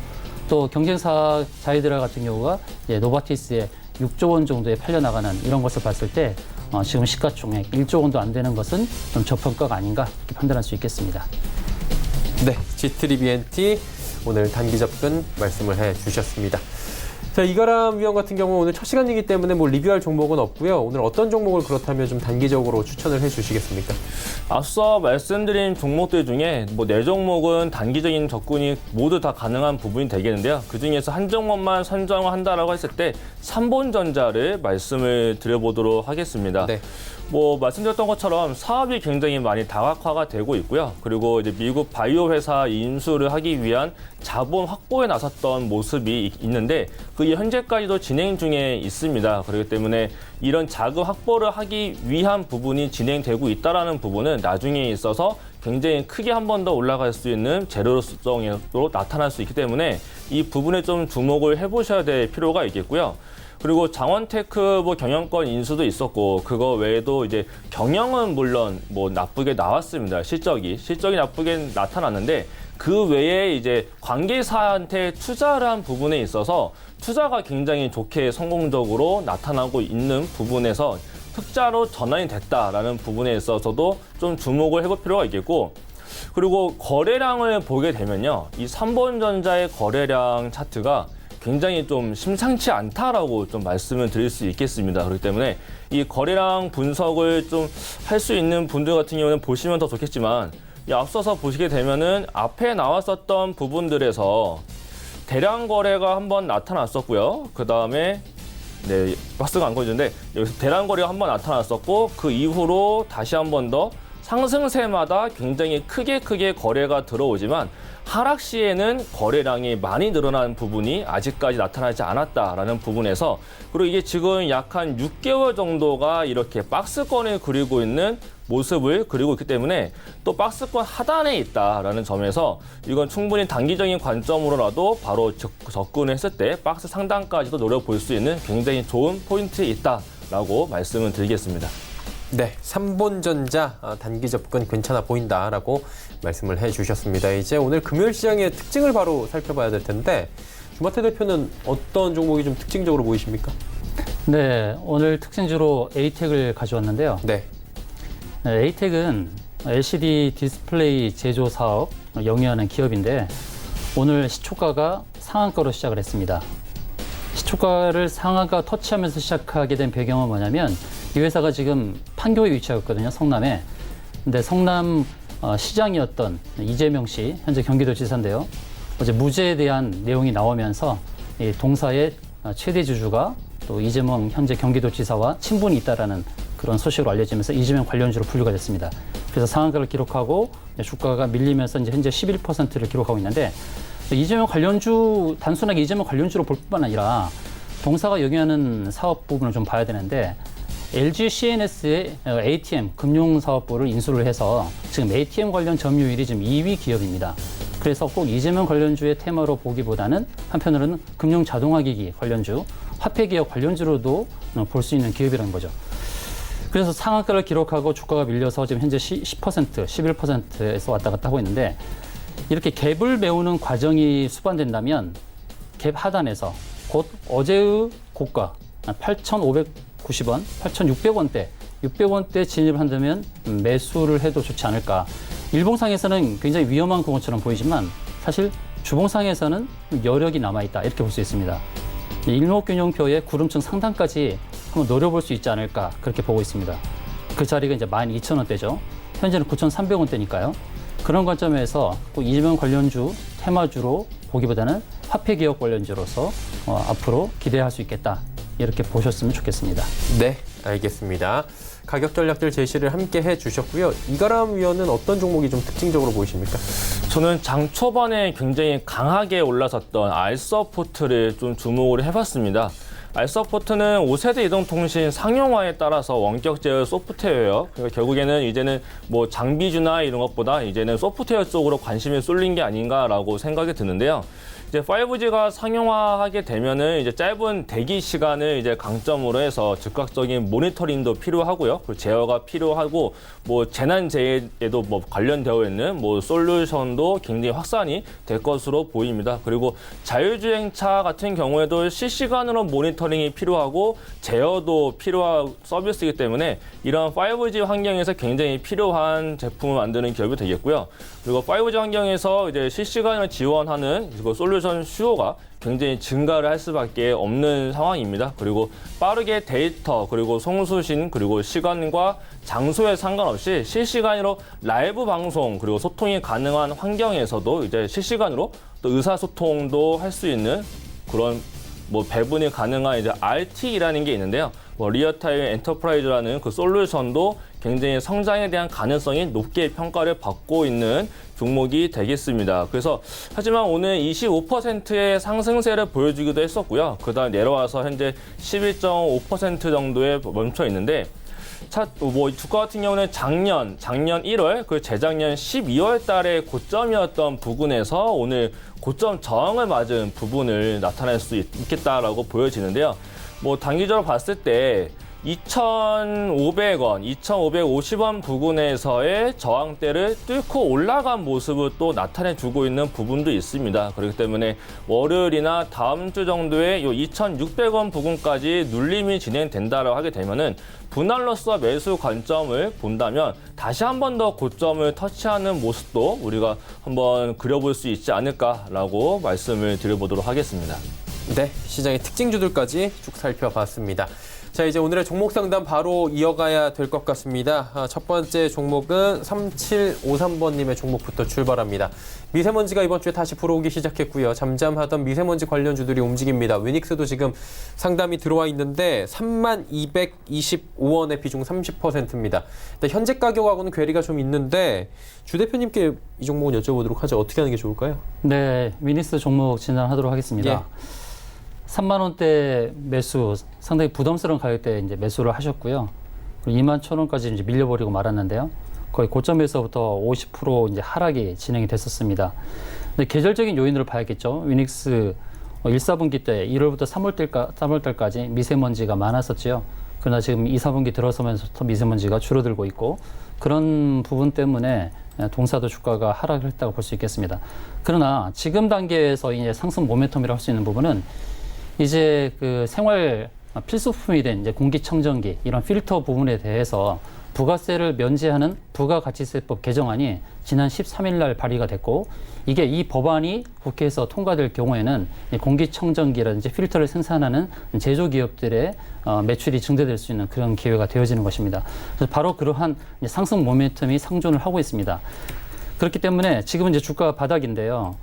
또 경쟁사 자이드라 같은 경우가 이제 노바티스에 6조 원 정도에 팔려나가는 이런 것을 봤을 때 지금 시가총액 1조 원도 안 되는 것은 좀 저평가가 아닌가 이렇게 판단할 수 있겠습니다. 네, G3BNT 오늘 단기 접근 말씀을 해주셨습니다. 자, 이가람 위원 같은 경우 오늘 첫 시간이기 때문에 뭐 리뷰할 종목은 없고요. 오늘 어떤 종목을 그렇다면 좀 단기적으로 추천을 해주시겠습니까? 앞서 말씀드린 종목들 중에 뭐 4종목은 단기적인 접근이 모두 다 가능한 부분이 되겠는데요. 그중에서 한 종목만 선정을 한다라고 했을 때 삼본전자를 말씀을 드려보도록 하겠습니다. 네. 뭐 말씀드렸던 것처럼 사업이 굉장히 많이 다각화가 되고 있고요. 그리고 이제 미국 바이오 회사 인수를 하기 위한 자본 확보에 나섰던 모습이 있는데 그게 현재까지도 진행 중에 있습니다. 그렇기 때문에 이런 자금 확보를 하기 위한 부분이 진행되고 있다라는 부분은 나중에 있어서 굉장히 크게 한 번 더 올라갈 수 있는 재료성으로 나타날 수 있기 때문에 이 부분에 좀 주목을 해보셔야 될 필요가 있겠고요. 그리고 장원테크 뭐 경영권 인수도 있었고 그거 외에도 이제 경영은 물론 뭐 나쁘게 나왔습니다. 실적이 나쁘게 나타났는데 그 외에 이제 관계사한테 투자를 한 부분에 있어서 투자가 굉장히 좋게 성공적으로 나타나고 있는 부분에서 흑자로 전환이 됐다라는 부분에 있어서도 좀 주목을 해볼 필요가 있겠고 그리고 거래량을 보게 되면요. 이 삼본전자의 거래량 차트가 굉장히 좀 심상치 않다라고 좀 말씀을 드릴 수 있겠습니다. 그렇기 때문에 이 거래량 분석을 좀 할 수 있는 분들 같은 경우는 보시면 더 좋겠지만 앞서서 보시게 되면은 앞에 나왔었던 부분들에서 대량 거래가 한번 나타났었고요. 그 다음에 네, 박스가 안 꺼지는데 여기서 대량 거래가 한번 나타났었고 그 이후로 다시 한 번 더 상승세마다 굉장히 크게 거래가 들어오지만 하락 시에는 거래량이 많이 늘어난 부분이 아직까지 나타나지 않았다라는 부분에서 그리고 이게 지금 약 한 6개월 정도가 이렇게 박스권을 그리고 있는 모습을 그리고 있기 때문에 또 박스권 하단에 있다라는 점에서 이건 충분히 단기적인 관점으로라도 바로 접근을 했을 때 박스 상단까지도 노려볼 수 있는 굉장히 좋은 포인트에 있다라고 말씀을 드리겠습니다. 네, 삼본전자 단기 접근 괜찮아 보인다라고 말씀을 해주셨습니다. 이제 오늘 금요일 시장의 특징을 바로 살펴봐야 될 텐데 주마태 대표는 어떤 종목이 좀 특징적으로 보이십니까? 네, 오늘 특징주로 에이텍을 가져왔는데요. 네. 에이텍은 LCD 디스플레이 제조 사업 영위하는 기업인데 오늘 시초가가 상한가로 시작을 했습니다. 시초가를 상한가 터치하면서 시작하게 된 배경은 뭐냐면 이 회사가 지금 판교에 위치하고 있거든요, 성남에. 근데 성남 시장이었던 이재명 씨, 현재 경기도지사인데요. 어제 무죄에 대한 내용이 나오면서 이 동사의 최대 주주가 또 이재명 현재 경기도지사와 친분이 있다라는 그런 소식으로 알려지면서 이재명 관련주로 분류가 됐습니다. 그래서 상한가를 기록하고 주가가 밀리면서 이제 현재 11%를 기록하고 있는데 이재명 관련주, 단순하게 이재명 관련주로 볼 뿐만 아니라 동사가 영위하는 사업 부분을 좀 봐야 되는데 LG CNS의 ATM 금융사업부를 인수를 해서 지금 ATM 관련 점유율이 지금 2위 기업입니다. 그래서 꼭 이재명 관련주의 테마로 보기보다는 한편으로는 금융 자동화기기 관련주, 화폐기업 관련주로도 볼 수 있는 기업이라는 거죠. 그래서 상한가를 기록하고 주가가 밀려서 지금 현재 10%, 11%에서 왔다 갔다 하고 있는데 이렇게 갭을 메우는 과정이 수반된다면 갭 하단에서 곧 어제의 고가 8,590원, 8,600원대, 600원대 진입을 한다면 매수를 해도 좋지 않을까. 일봉상에서는 굉장히 위험한 공원처럼 보이지만 사실 주봉상에서는 여력이 남아있다 이렇게 볼 수 있습니다. 일목균형표의 구름층 상단까지 한번 노려볼 수 있지 않을까 그렇게 보고 있습니다. 그 자리가 이제 12,000원대죠. 현재는 9,300원대니까요. 그런 관점에서 꼭 이재명 관련주, 테마주로 보기보다는 화폐 기업 관련주로서 앞으로 기대할 수 있겠다. 이렇게 보셨으면 좋겠습니다. 네, 알겠습니다. 가격 전략들 제시를 함께 해주셨고요. 이가람 위원은 어떤 종목이 좀 특징적으로 보이십니까? 저는 장 초반에 굉장히 강하게 올라섰던 알서포트를 좀 주목을 해봤습니다. 알서포트는 5세대 이동통신 상용화에 따라서 원격 제어 소프트웨어, 그러니까 결국에는 이제는 뭐 장비주나 이런 것보다 이제는 소프트웨어 쪽으로 관심이 쏠린 게 아닌가라고 생각이 드는데요. 이제 5G가 상용화하게 되면은 이제 짧은 대기 시간을 이제 강점으로 해서 즉각적인 모니터링도 필요하고요. 그리고 제어가 필요하고 뭐 재난재해에도 뭐 관련되어 있는 뭐 솔루션도 굉장히 확산이 될 것으로 보입니다. 그리고 자율주행차 같은 경우에도 실시간으로 모니터링이 필요하고 제어도 필요한 서비스이기 때문에 이런 5G 환경에서 굉장히 필요한 제품을 만드는 기업이 되겠고요. 그리고 5G 환경에서 이제 실시간을 지원하는 솔루션 수요가 굉장히 증가를 할 수밖에 없는 상황입니다. 그리고 빠르게 데이터, 그리고 송수신, 그리고 시간과 장소에 상관없이 실시간으로 라이브 방송, 그리고 소통이 가능한 환경에서도 이제 실시간으로 또 의사소통도 할 수 있는 그런 뭐 배분이 가능한 이제 RT라는 게 있는데요. 뭐 리얼타임 엔터프라이즈라는 그 솔루션도 굉장히 성장에 대한 가능성이 높게 평가를 받고 있는 종목이 되겠습니다. 그래서 하지만 오늘 25%의 상승세를 보여주기도 했었고요. 그다음 내려와서 현재 11.5% 정도에 멈춰 있는데 뭐 주가 같은 경우는 작년 1월, 그 재작년 12월 달에 고점이었던 부근에서 오늘 고점 저항을 맞은 부분을 나타낼 수 있겠다라고 보여지는데요. 뭐 단기적으로 봤을 때 2,500원, 2,550원 부근에서의 저항대를 뚫고 올라간 모습을 또 나타내주고 있는 부분도 있습니다. 그렇기 때문에 월요일이나 다음 주 정도에 이 2,600원 부근까지 눌림이 진행된다라고 하게 되면은 분할로서 매수 관점을 본다면 다시 한 번 더 고점을 터치하는 모습도 우리가 한번 그려볼 수 있지 않을까라고 말씀을 드려보도록 하겠습니다. 네, 시장의 특징주들까지 쭉 살펴봤습니다. 자, 이제 오늘의 종목 상담 바로 이어가야 될 것 같습니다. 첫 번째 종목은 3753번님의 종목부터 출발합니다. 미세먼지가 이번 주에 다시 불어오기 시작했고요. 잠잠하던 미세먼지 관련주들이 움직입니다. 위닉스도 지금 상담이 들어와 있는데 3225원의 비중 30%입니다. 현재 가격하고는 괴리가 좀 있는데 주 대표님께 이 종목은 여쭤보도록 하죠. 어떻게 하는 게 좋을까요? 네, 위닉스 종목 진단하도록 하겠습니다. 예. 3만 원대 매수, 상당히 부담스러운 가격대에 이제 매수를 하셨고요. 2만 1,000원까지 이제 밀려버리고 말았는데요. 거의 고점에서부터 50% 이제 하락이 진행이 됐었습니다. 근데 계절적인 요인으로 봐야겠죠. 위닉스 1, 4분기 때 1월부터 3월달까지 미세먼지가 많았었죠. 그러나 지금 2, 4분기 들어서면서부터 미세먼지가 줄어들고 있고 그런 부분 때문에 동사도 주가가 하락을 했다고 볼 수 있겠습니다. 그러나 지금 단계에서 이제 상승 모멘텀이라고 할 수 있는 부분은 이제 그 생활 필수품이 된 이제 공기청정기 이런 필터 부분에 대해서 부가세를 면제하는 부가가치세법 개정안이 지난 13일 날 발의가 됐고 이게 이 법안이 국회에서 통과될 경우에는 공기청정기라든지 필터를 생산하는 제조기업들의 매출이 증대될 수 있는 그런 기회가 되어지는 것입니다. 그래서 바로 그러한 상승 모멘텀이 상존을 하고 있습니다. 그렇기 때문에 지금은 이제 주가 바닥인데요.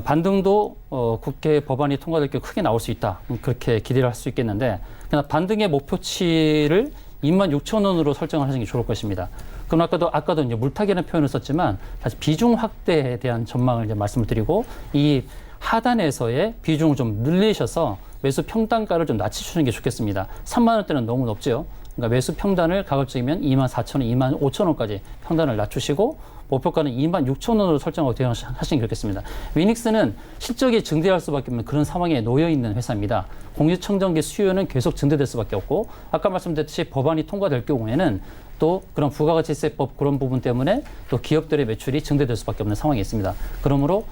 반등도 국회 법안이 통과될 경우 크게 나올 수 있다. 그렇게 기대를 할 수 있겠는데 그러나 반등의 목표치를 26,000원으로 설정을 하시는 게 좋을 것입니다. 그럼 아까도 이제 물타기라는 표현을 썼지만 다시 비중 확대에 대한 전망을 이제 말씀을 드리고 이 하단에서의 비중을 좀 늘리셔서 매수 평단가를 좀 낮추시는 게 좋겠습니다. 3만 원대는 너무 높죠. 그러니까 매수 평단을 가급적이면 24,000원, 25,000원까지 평단을 낮추시고 목표가는 26,000원으로 설정하고 대응하시는 게 좋겠습니다. 위닉스는 실적이 증대할 수밖에 없는 그런 상황에 놓여 있는 회사입니다. 공기청정기 수요는 계속 증대될 수밖에 없고 아까 말씀드렸듯이 법안이 통과될 경우에는 또 그런 부가가치세법 그런 부분 때문에 또 기업들의 매출이 증대될 수밖에 없는 상황이 있습니다. 그러므로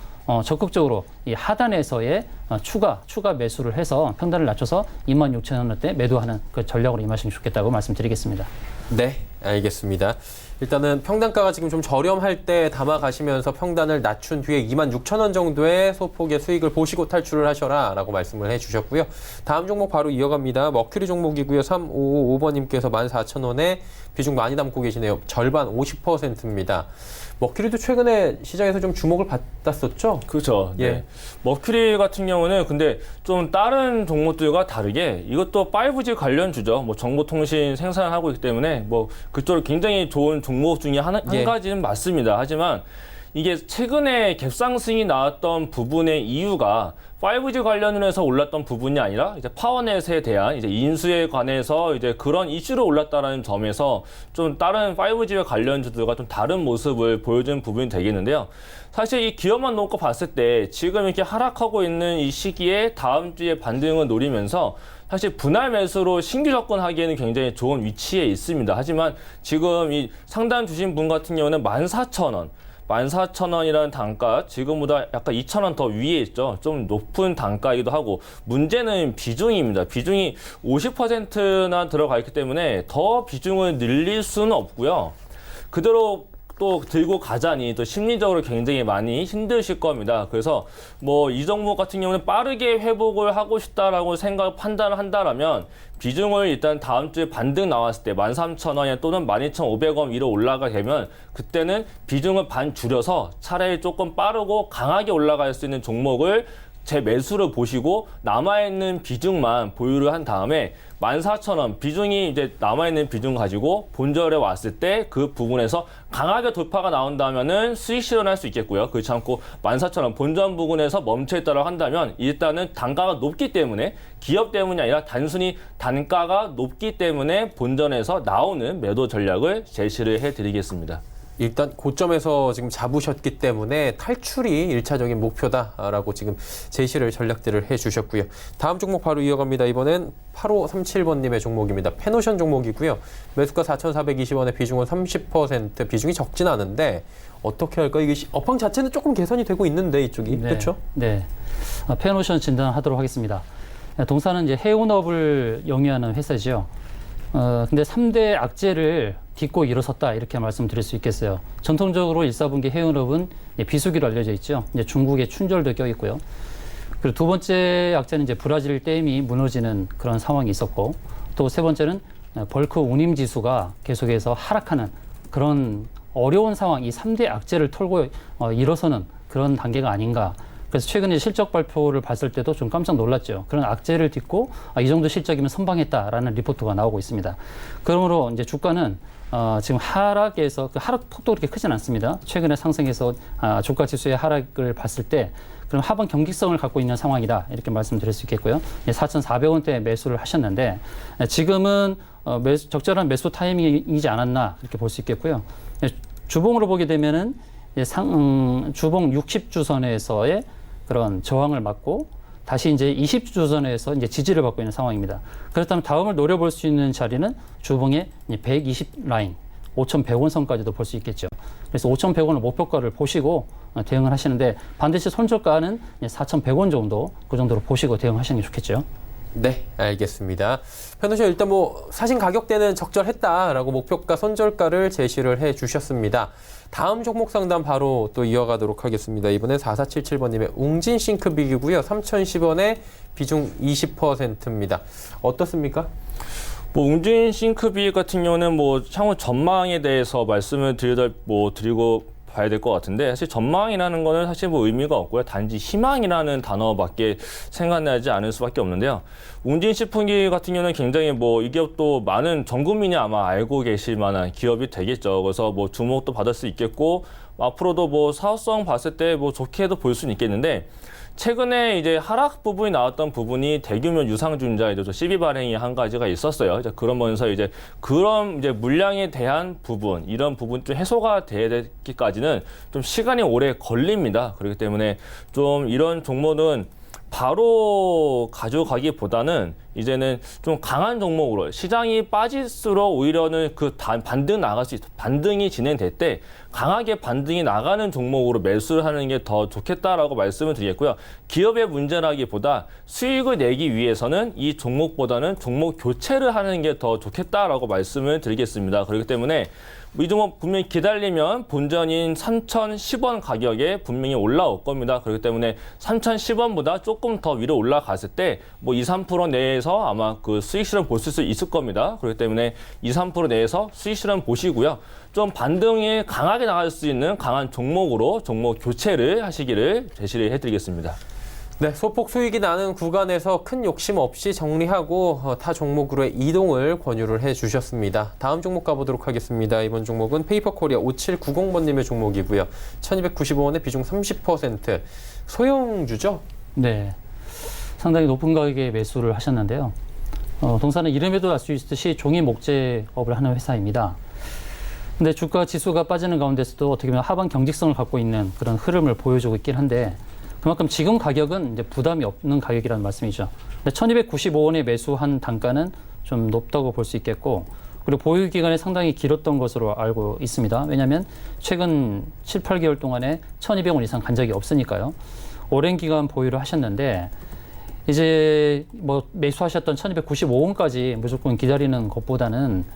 적극적으로 이 하단에서의 추가 매수를 해서 평단을 낮춰서 26,000원대 매도하는 그 전략으로 임하시면 좋겠다고 말씀드리겠습니다. 네, 알겠습니다. 일단은 평단가가 지금 좀 저렴할 때 담아가시면서 평단을 낮춘 뒤에 26,000원 정도의 소폭의 수익을 보시고 탈출을 하셔라라고 말씀을 해주셨고요. 다음 종목 바로 이어갑니다. 머큐리 종목이고요. 3555번님께서 14,000원에 비중 많이 담고 계시네요. 절반 50%입니다. 머큐리도 최근에 시장에서 좀 주목을 받았었죠? 그렇죠. 예. 네. 머큐리 같은 경우는 근데 좀 다른 종목들과 다르게 이것도 5G 관련주죠. 뭐 정보통신 생산하고 있기 때문에 뭐 그쪽으로 굉장히 좋은 종목 중에 한 예. 가지는 맞습니다. 하지만 이게 최근에 갭상승이 나왔던 부분의 이유가 5G 관련으로 해서 올랐던 부분이 아니라 이제 파워넷에 대한 이제 인수에 관해서 이제 그런 이슈로 올랐다라는 점에서 좀 다른 5G와 관련주들과 좀 다른 모습을 보여준 부분이 되겠는데요. 사실 이 기업만 놓고 봤을 때 지금 이렇게 하락하고 있는 이 시기에 다음 주에 반등을 노리면서 사실 분할 매수로 신규 접근하기에는 굉장히 좋은 위치에 있습니다. 하지만 지금 이 상단 주신 분 같은 경우는 14,000원. 14,000원이라는 단가, 지금보다 약간 2,000원 더 위에 있죠. 좀 높은 단가이기도 하고, 문제는 비중입니다. 비중이 50%나 들어가 있기 때문에 더 비중을 늘릴 수는 없고요. 그대로 또 들고 가자니 또 심리적으로 굉장히 많이 힘드실 겁니다. 그래서 뭐 이 종목 같은 경우는 빠르게 회복을 하고 싶다라고 판단을 한다라면 비중을 일단 다음 주에 반등 나왔을 때 13,000원 또는 12,500원 위로 올라가게 되면 그때는 비중을 반 줄여서 차라리 조금 빠르고 강하게 올라갈 수 있는 종목을 제 매수를 보시고 남아있는 비중만 보유를 한 다음에 14,000원 비중이 이제 남아있는 비중 가지고 본절에 왔을 때 그 부분에서 강하게 돌파가 나온다면은 수익 실현할 수 있겠고요. 그렇지 않고 14,000원 본전 부분에서 멈춰있다고 한다면 일단은 단가가 높기 때문에 기업 때문이 아니라 단순히 단가가 높기 때문에 본전에서 나오는 매도 전략을 제시를 해드리겠습니다. 일단 고점에서 지금 잡으셨기 때문에 탈출이 1차적인 목표다라고 지금 제시를 전략들을 해주셨고요. 다음 종목 바로 이어갑니다. 이번엔 8537번님의 종목입니다. 페노션 종목이고요. 매수가 4,420원에 비중은 30%, 비중이 적진 않은데 어떻게 할까요? 이게 업황 자체는 조금 개선이 되고 있는데 이쪽이 네. 그렇죠? 네. 페노션 진단하도록 하겠습니다. 동사는 이제 해운업을 영위하는 회사죠. 근데 3대 악재를 딛고 일어섰다 이렇게 말씀드릴 수 있겠어요. 전통적으로 1사분기 해운업은 비수기로 알려져 있죠. 이제 중국의 춘절도 껴 있고요. 그리고 두 번째 악재는 이제 브라질 댐이 무너지는 그런 상황이 있었고, 또 세 번째는 벌크 운임 지수가 계속해서 하락하는 그런 어려운 상황, 이 3대 악재를 털고 일어서는 그런 단계가 아닌가. 그래서 최근에 실적 발표를 봤을 때도 좀 깜짝 놀랐죠. 그런 악재를 딛고 이 정도 실적이면 선방했다라는 리포트가 나오고 있습니다. 그러므로 이제 주가는 지금 하락에서 그 하락 폭도 그렇게 크진 않습니다. 최근에 상승해서 주가 지수의 하락을 봤을 때 그럼 하방 경직성을 갖고 있는 상황이다 이렇게 말씀드릴 수 있겠고요. 4,400원대 매수를 하셨는데 지금은 적절한 매수 타이밍이지 않았나 이렇게 볼 수 있겠고요. 주봉으로 보게 되면은 주봉 60주선에서의 그런 저항을 맞고 다시 이제 20주선에서 이제 지지를 받고 있는 상황입니다. 그렇다면 다음을 노려볼 수 있는 자리는 주봉의 120 라인, 5,100원 선까지도 볼 수 있겠죠. 그래서 5,100원을 목표가를 보시고 대응을 하시는데 반드시 손절가는 4,100원 정도 그 정도로 보시고 대응하시는 게 좋겠죠. 네, 알겠습니다. 페노션 일단 뭐 사신 가격대는 적절했다라고 목표가 손절가를 제시를 해주셨습니다. 다음 종목 상담 바로 또 이어가도록 하겠습니다. 이번엔 4477번님의 웅진 싱크빅이고요. 3,010원에 비중 20%입니다. 어떻습니까? 뭐 웅진 싱크빅 같은 경우는 뭐 향후 전망에 대해서 말씀을 드리고 봐야 될 것 같은데, 사실 전망이라는 거는 사실 뭐 의미가 없고요. 단지 희망이라는 단어밖에 생각나지 않을 수밖에 없는데요. 웅진 식품기 같은 경우는 굉장히 뭐 이 기업도 많은 전 국민이 아마 알고 계실 만한 기업이 되겠죠. 그래서 뭐 주목도 받을 수 있겠고 앞으로도 뭐 사업성 봤을 때 뭐 좋게도 볼 수는 있겠는데, 최근에 이제 하락 부분이 나왔던 부분이 대규모 유상증자 시비 발행이 한 가지가 있었어요. 이제 그러면서 이제 그런 이제 물량에 대한 부분, 이런 부분 좀 해소가 되기까지는 좀 시간이 오래 걸립니다. 그렇기 때문에 좀 이런 종목은 바로 가져가기보다는 이제는 좀 강한 종목으로 시장이 빠질수록 오히려는 그 반등이 진행될 때 강하게 반등이 나가는 종목으로 매수를 하는 게 더 좋겠다라고 말씀을 드리겠고요. 기업의 문제라기보다 수익을 내기 위해서는 이 종목보다는 종목 교체를 하는 게 더 좋겠다라고 말씀을 드리겠습니다. 그렇기 때문에 이 종목 분명히 기다리면 본전인 3,010원 가격에 분명히 올라올 겁니다. 그렇기 때문에 3,010원보다 조금 더 위로 올라갔을 때 뭐 2, 3% 내에서 아마 그 수익 실현 보실 수 있을 겁니다. 그렇기 때문에 2, 3% 내에서 수익 실현 보시고요. 좀 반등이 강하게 나갈 수 있는 강한 종목으로 종목 교체를 하시기를 제시를 해드리겠습니다. 네, 소폭 수익이 나는 구간에서 큰 욕심 없이 정리하고 타 종목으로의 이동을 권유를 해주셨습니다. 다음 종목 가보도록 하겠습니다. 이번 종목은 페이퍼코리아 5790번님의 종목이고요. 1295원에 비중 30%. 소형주죠? 네, 상당히 높은 가격에 매수를 하셨는데요. 동사는 이름에도 알 수 있듯이 종이 목재업을 하는 회사입니다. 근데 주가 지수가 빠지는 가운데서도 어떻게 보면 하방 경직성을 갖고 있는 그런 흐름을 보여주고 있긴 한데 그만큼 지금 가격은 이제 부담이 없는 가격이라는 말씀이죠. 근데 1295원에 매수한 단가는 좀 높다고 볼 수 있겠고 그리고 보유 기간이 상당히 길었던 것으로 알고 있습니다. 왜냐하면 최근 7, 8개월 동안에 1200원 이상 간 적이 없으니까요. 오랜 기간 보유를 하셨는데 이제 뭐 매수하셨던 1295원까지 무조건 기다리는 것보다는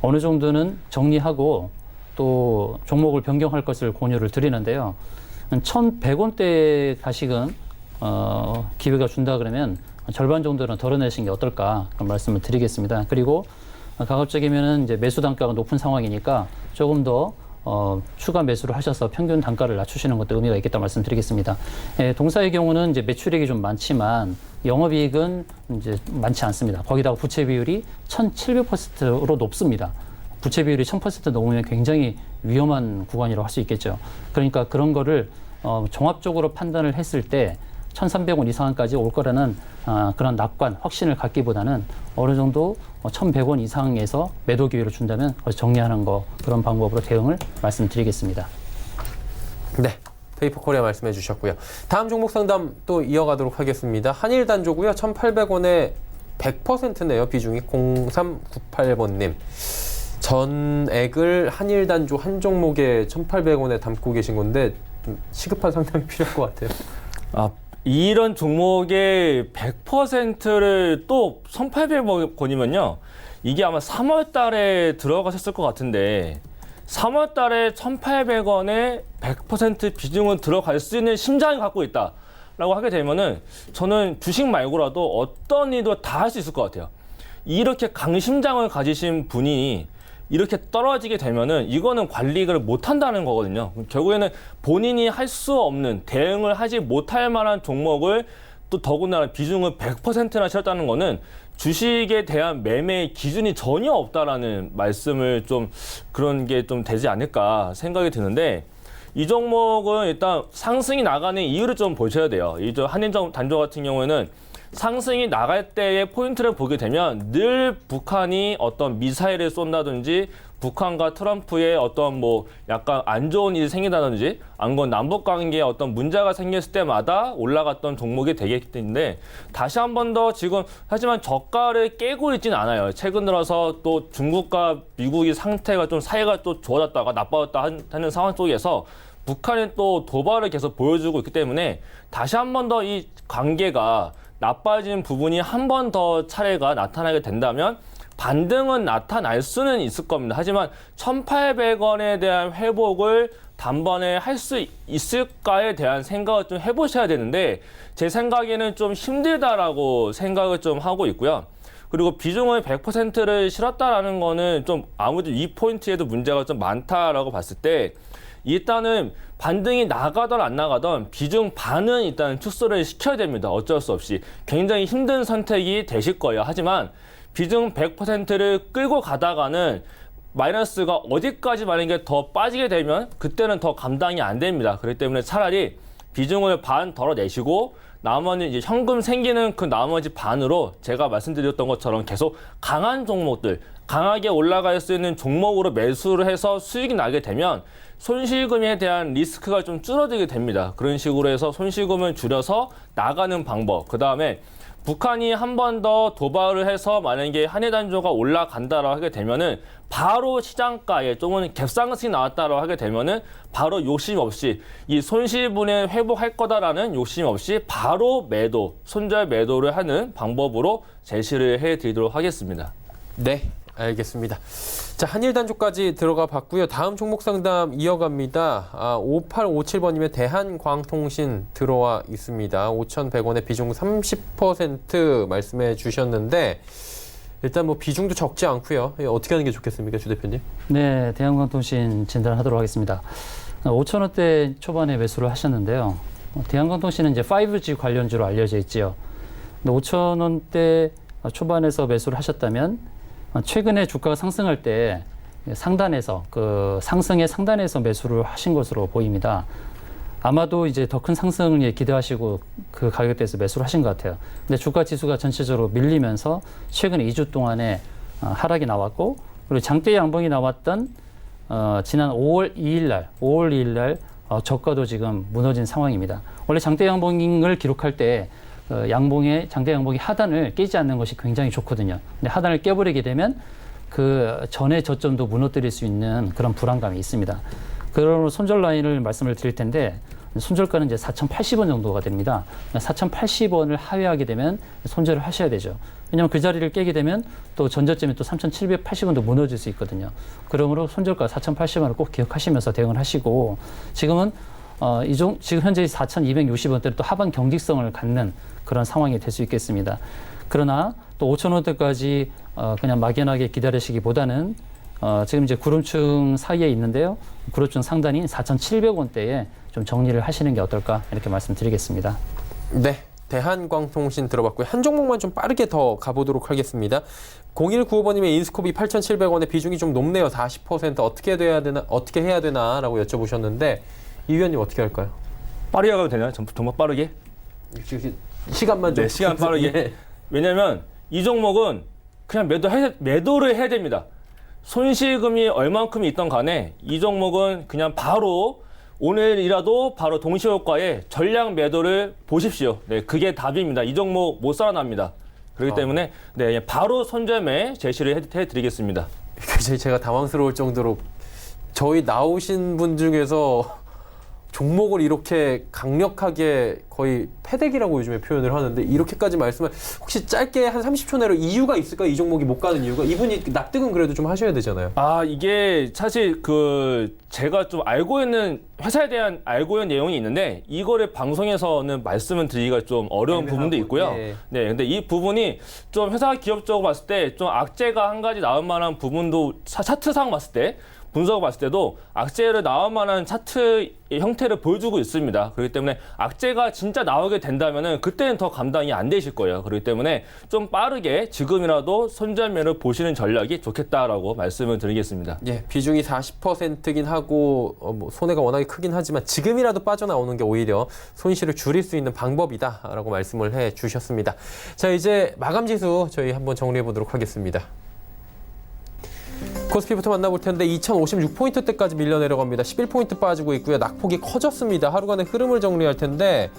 어느 정도는 정리하고 또 종목을 변경할 것을 권유를 드리는데요. 1,100원대 다시금 기회가 준다 그러면 절반 정도는 덜어내신 게 어떨까 그런 말씀을 드리겠습니다. 그리고 가급적이면은 이제 매수 단가가 높은 상황이니까 조금 더 추가 매수를 하셔서 평균 단가를 낮추시는 것도 의미가 있겠다 말씀드리겠습니다. 동사의 경우는 이제 매출액이 좀 많지만 영업이익은 이제 많지 않습니다. 거기다가 부채 비율이 1,700%로 높습니다. 부채 비율이 1000% 넘으면 굉장히 위험한 구간이라고 할 수 있겠죠. 그러니까 그런 거를 종합적으로 판단을 했을 때 1,300원 이상까지 올 거라는 그런 낙관, 확신을 갖기보다는 어느 정도 1,100원 이상에서 매도 기회를 준다면 정리하는 거 그런 방법으로 대응을 말씀드리겠습니다. 네, 페이퍼코리아 말씀해 주셨고요. 다음 종목 상담 또 이어가도록 하겠습니다. 한일단조고요. 1,800원에 100%네요. 비중이 0398번님. 전액을 한일단조 한 종목에 1,800원에 담고 계신 건데 좀 시급한 상담이 필요할 것 같아요. 이런 종목의 100%를 또 1,800원이면요. 이게 아마 3월 달에 들어가셨을 것 같은데 3월 달에 1,800원에 100% 비중은 들어갈 수 있는 심장을 갖고 있다라고 하게 되면은 저는 주식 말고라도 어떤 일도 다 할 수 있을 것 같아요. 이렇게 강심장을 가지신 분이 이렇게 떨어지게 되면은 이거는 관리를 못 한다는 거거든요. 결국에는 본인이 할 수 없는 대응을 하지 못할 만한 종목을 또 더군다나 비중을 100%나 실었다는 거는 주식에 대한 매매의 기준이 전혀 없다라는 말씀을 좀 그런 게 좀 되지 않을까 생각이 드는데 이 종목은 일단 상승이 나가는 이유를 좀 보셔야 돼요. 이 한일단조 같은 경우에는 상승이 나갈 때의 포인트를 보게 되면 늘 북한이 어떤 미사일을 쏜다든지 북한과 트럼프의 어떤 뭐 약간 안 좋은 일이 생긴다든지 아니면 남북 관계에 어떤 문제가 생겼을 때마다 올라갔던 종목이 되겠기 때문에 다시 한 번 더 지금 하지만 저가를 깨고 있지는 않아요. 최근 들어서 또 중국과 미국의 상태가 좀 사이가 또 좋아졌다가 나빠졌다 하는 상황 속에서 북한이 또 도발을 계속 보여주고 있기 때문에 다시 한 번 더 이 관계가 나빠진 부분이 한 번 더 차례가 나타나게 된다면 반등은 나타날 수는 있을 겁니다. 하지만 1,800원에 대한 회복을 단번에 할 수 있을까에 대한 생각을 좀 해보셔야 되는데 제 생각에는 좀 힘들다라고 생각을 좀 하고 있고요. 그리고 비중을 100%를 실었다라는 거는 좀 아무래도 이 포인트에도 문제가 좀 많다라고 봤을 때 일단은 반등이 나가던 안 나가던 비중 반은 일단 축소를 시켜야 됩니다. 어쩔 수 없이. 굉장히 힘든 선택이 되실 거예요. 하지만 비중 100%를 끌고 가다가는 마이너스가 어디까지 만약에 더 빠지게 되면 그때는 더 감당이 안 됩니다. 그렇기 때문에 차라리 비중을 반 덜어내시고 나머지 이제 현금 생기는 그 나머지 반으로 제가 말씀드렸던 것처럼 계속 강한 종목들, 강하게 올라갈 수 있는 종목으로 매수를 해서 수익이 나게 되면 손실금에 대한 리스크가 좀 줄어들게 됩니다. 그런 식으로 해서 손실금을 줄여서 나가는 방법. 그 다음에 북한이 한 번 더 도발을 해서 만약에 한일 단조가 올라간다라고 하게 되면은 바로 시장가에 조금 갭상승이 나왔다라고 하게 되면은 바로 욕심 없이 이 손실분을 회복할 거다라는 욕심 없이 바로 매도, 손절 매도를 하는 방법으로 제시를 해드리도록 하겠습니다. 네, 알겠습니다. 자, 한일 단조까지 들어가 봤고요. 다음 종목 상담 이어갑니다. 5857번님의 대한광통신 들어와 있습니다. 5,100원에 비중 30% 말씀해 주셨는데 일단 뭐 비중도 적지 않고요. 어떻게 하는 게 좋겠습니까, 주 대표님? 네, 대한광통신 진단하도록 하겠습니다. 5,000원대 초반에 매수를 하셨는데요. 대한광통신은 이제 5G 관련주로 알려져 있지요. 근데 5,000원대 초반에서 매수를 하셨다면 최근에 주가가 상승할 때 상단에서 그 상승의 상단에서 매수를 하신 것으로 보입니다. 아마도 이제 더 큰 상승에 기대하시고 그 가격대에서 매수를 하신 것 같아요. 근데 주가 지수가 전체적으로 밀리면서 최근 2주 동안에 하락이 나왔고 그리고 장대 양봉이 나왔던 지난 5월 2일 날 저가도 지금 무너진 상황입니다. 원래 장대 양봉을 기록할 때 장대 양봉이 하단을 깨지 않는 것이 굉장히 좋거든요. 근데 하단을 깨버리게 되면 그 전의 저점도 무너뜨릴 수 있는 그런 불안감이 있습니다. 그러므로 손절 라인을 말씀을 드릴 텐데 손절가는 이제 4,080원 정도가 됩니다. 4,080원을 하회하게 되면 손절을 하셔야 되죠. 왜냐하면 그 자리를 깨게 되면 또 전저점이 또 3,780원도 무너질 수 있거든요. 그러므로 손절가 4,080원을 꼭 기억하시면서 대응을 하시고 지금은 지금 현재 4,260원대로 또 하방 경직성을 갖는 그런 상황이 될 수 있겠습니다. 그러나 또 5,000원대까지 그냥 막연하게 기다리시기보다는 지금 이제 구름층 사이에 있는데요. 구름층 상단인 4,700원대에 좀 정리를 하시는 게 어떨까 이렇게 말씀드리겠습니다. 네, 대한광통신 들어봤고요. 한 종목만 좀 빠르게 더 가보도록 하겠습니다. 0195번님의 인스코비 8,700원에 비중이 좀 높네요. 40% 어떻게 해야 되나라고 여쭤보셨는데 이 위원님 어떻게 할까요? 빠르게 가도 되나요? 정말 빠르게? 시간만 좀. 네, 시간 빠르게. 예. 왜냐하면 이 종목은 그냥 매도를 해야 됩니다. 손실금이 얼만큼이 있던 간에 이 종목은 그냥 바로 오늘이라도 바로 동시효과에 전량 매도를 보십시오. 네, 그게 답입니다. 이 종목 못 살아납니다. 그렇기 때문에 네, 바로 손절매 제시를 해드리겠습니다. 제가 당황스러울 정도로 저희 나오신 분 중에서 종목을 이렇게 강력하게 거의 패대기라고 요즘에 표현을 하는데 이렇게까지 말씀을 혹시 짧게 한 30초 내로 이유가 있을까요? 이 종목이 못 가는 이유가? 이분이 납득은 그래도 좀 하셔야 되잖아요. 이게 사실 제가 좀 회사에 대한 알고 있는 내용이 있는데 이거를 방송에서는 말씀을 드리기가 좀 어려운 부분도 있고요. 예. 네, 근데 이 부분이 좀 회사 기업적으로 봤을 때 좀 악재가 한 가지 나올 만한 부분도 차트상 봤을 때 분석을 봤을 때도 악재를 나올 만한 차트 형태를 보여주고 있습니다. 그렇기 때문에 악재가 진짜 나오게 된다면은 그때는 더 감당이 안 되실 거예요. 그렇기 때문에 좀 빠르게 지금이라도 손절매를 보시는 전략이 좋겠다라고 말씀을 드리겠습니다. 예, 비중이 40%긴 하고 뭐 손해가 워낙에 크긴 하지만 지금이라도 빠져나오는 게 오히려 손실을 줄일 수 있는 방법이다라고 말씀을 해 주셨습니다. 자, 이제 마감 지수 저희 한번 정리해 보도록 하겠습니다. 코스피부터 만나볼 텐데 2056포인트대까지 밀려 내려갑니다. 11포인트 빠지고 있고요. 낙폭이 커졌습니다. 하루간의 흐름을 정리할 텐데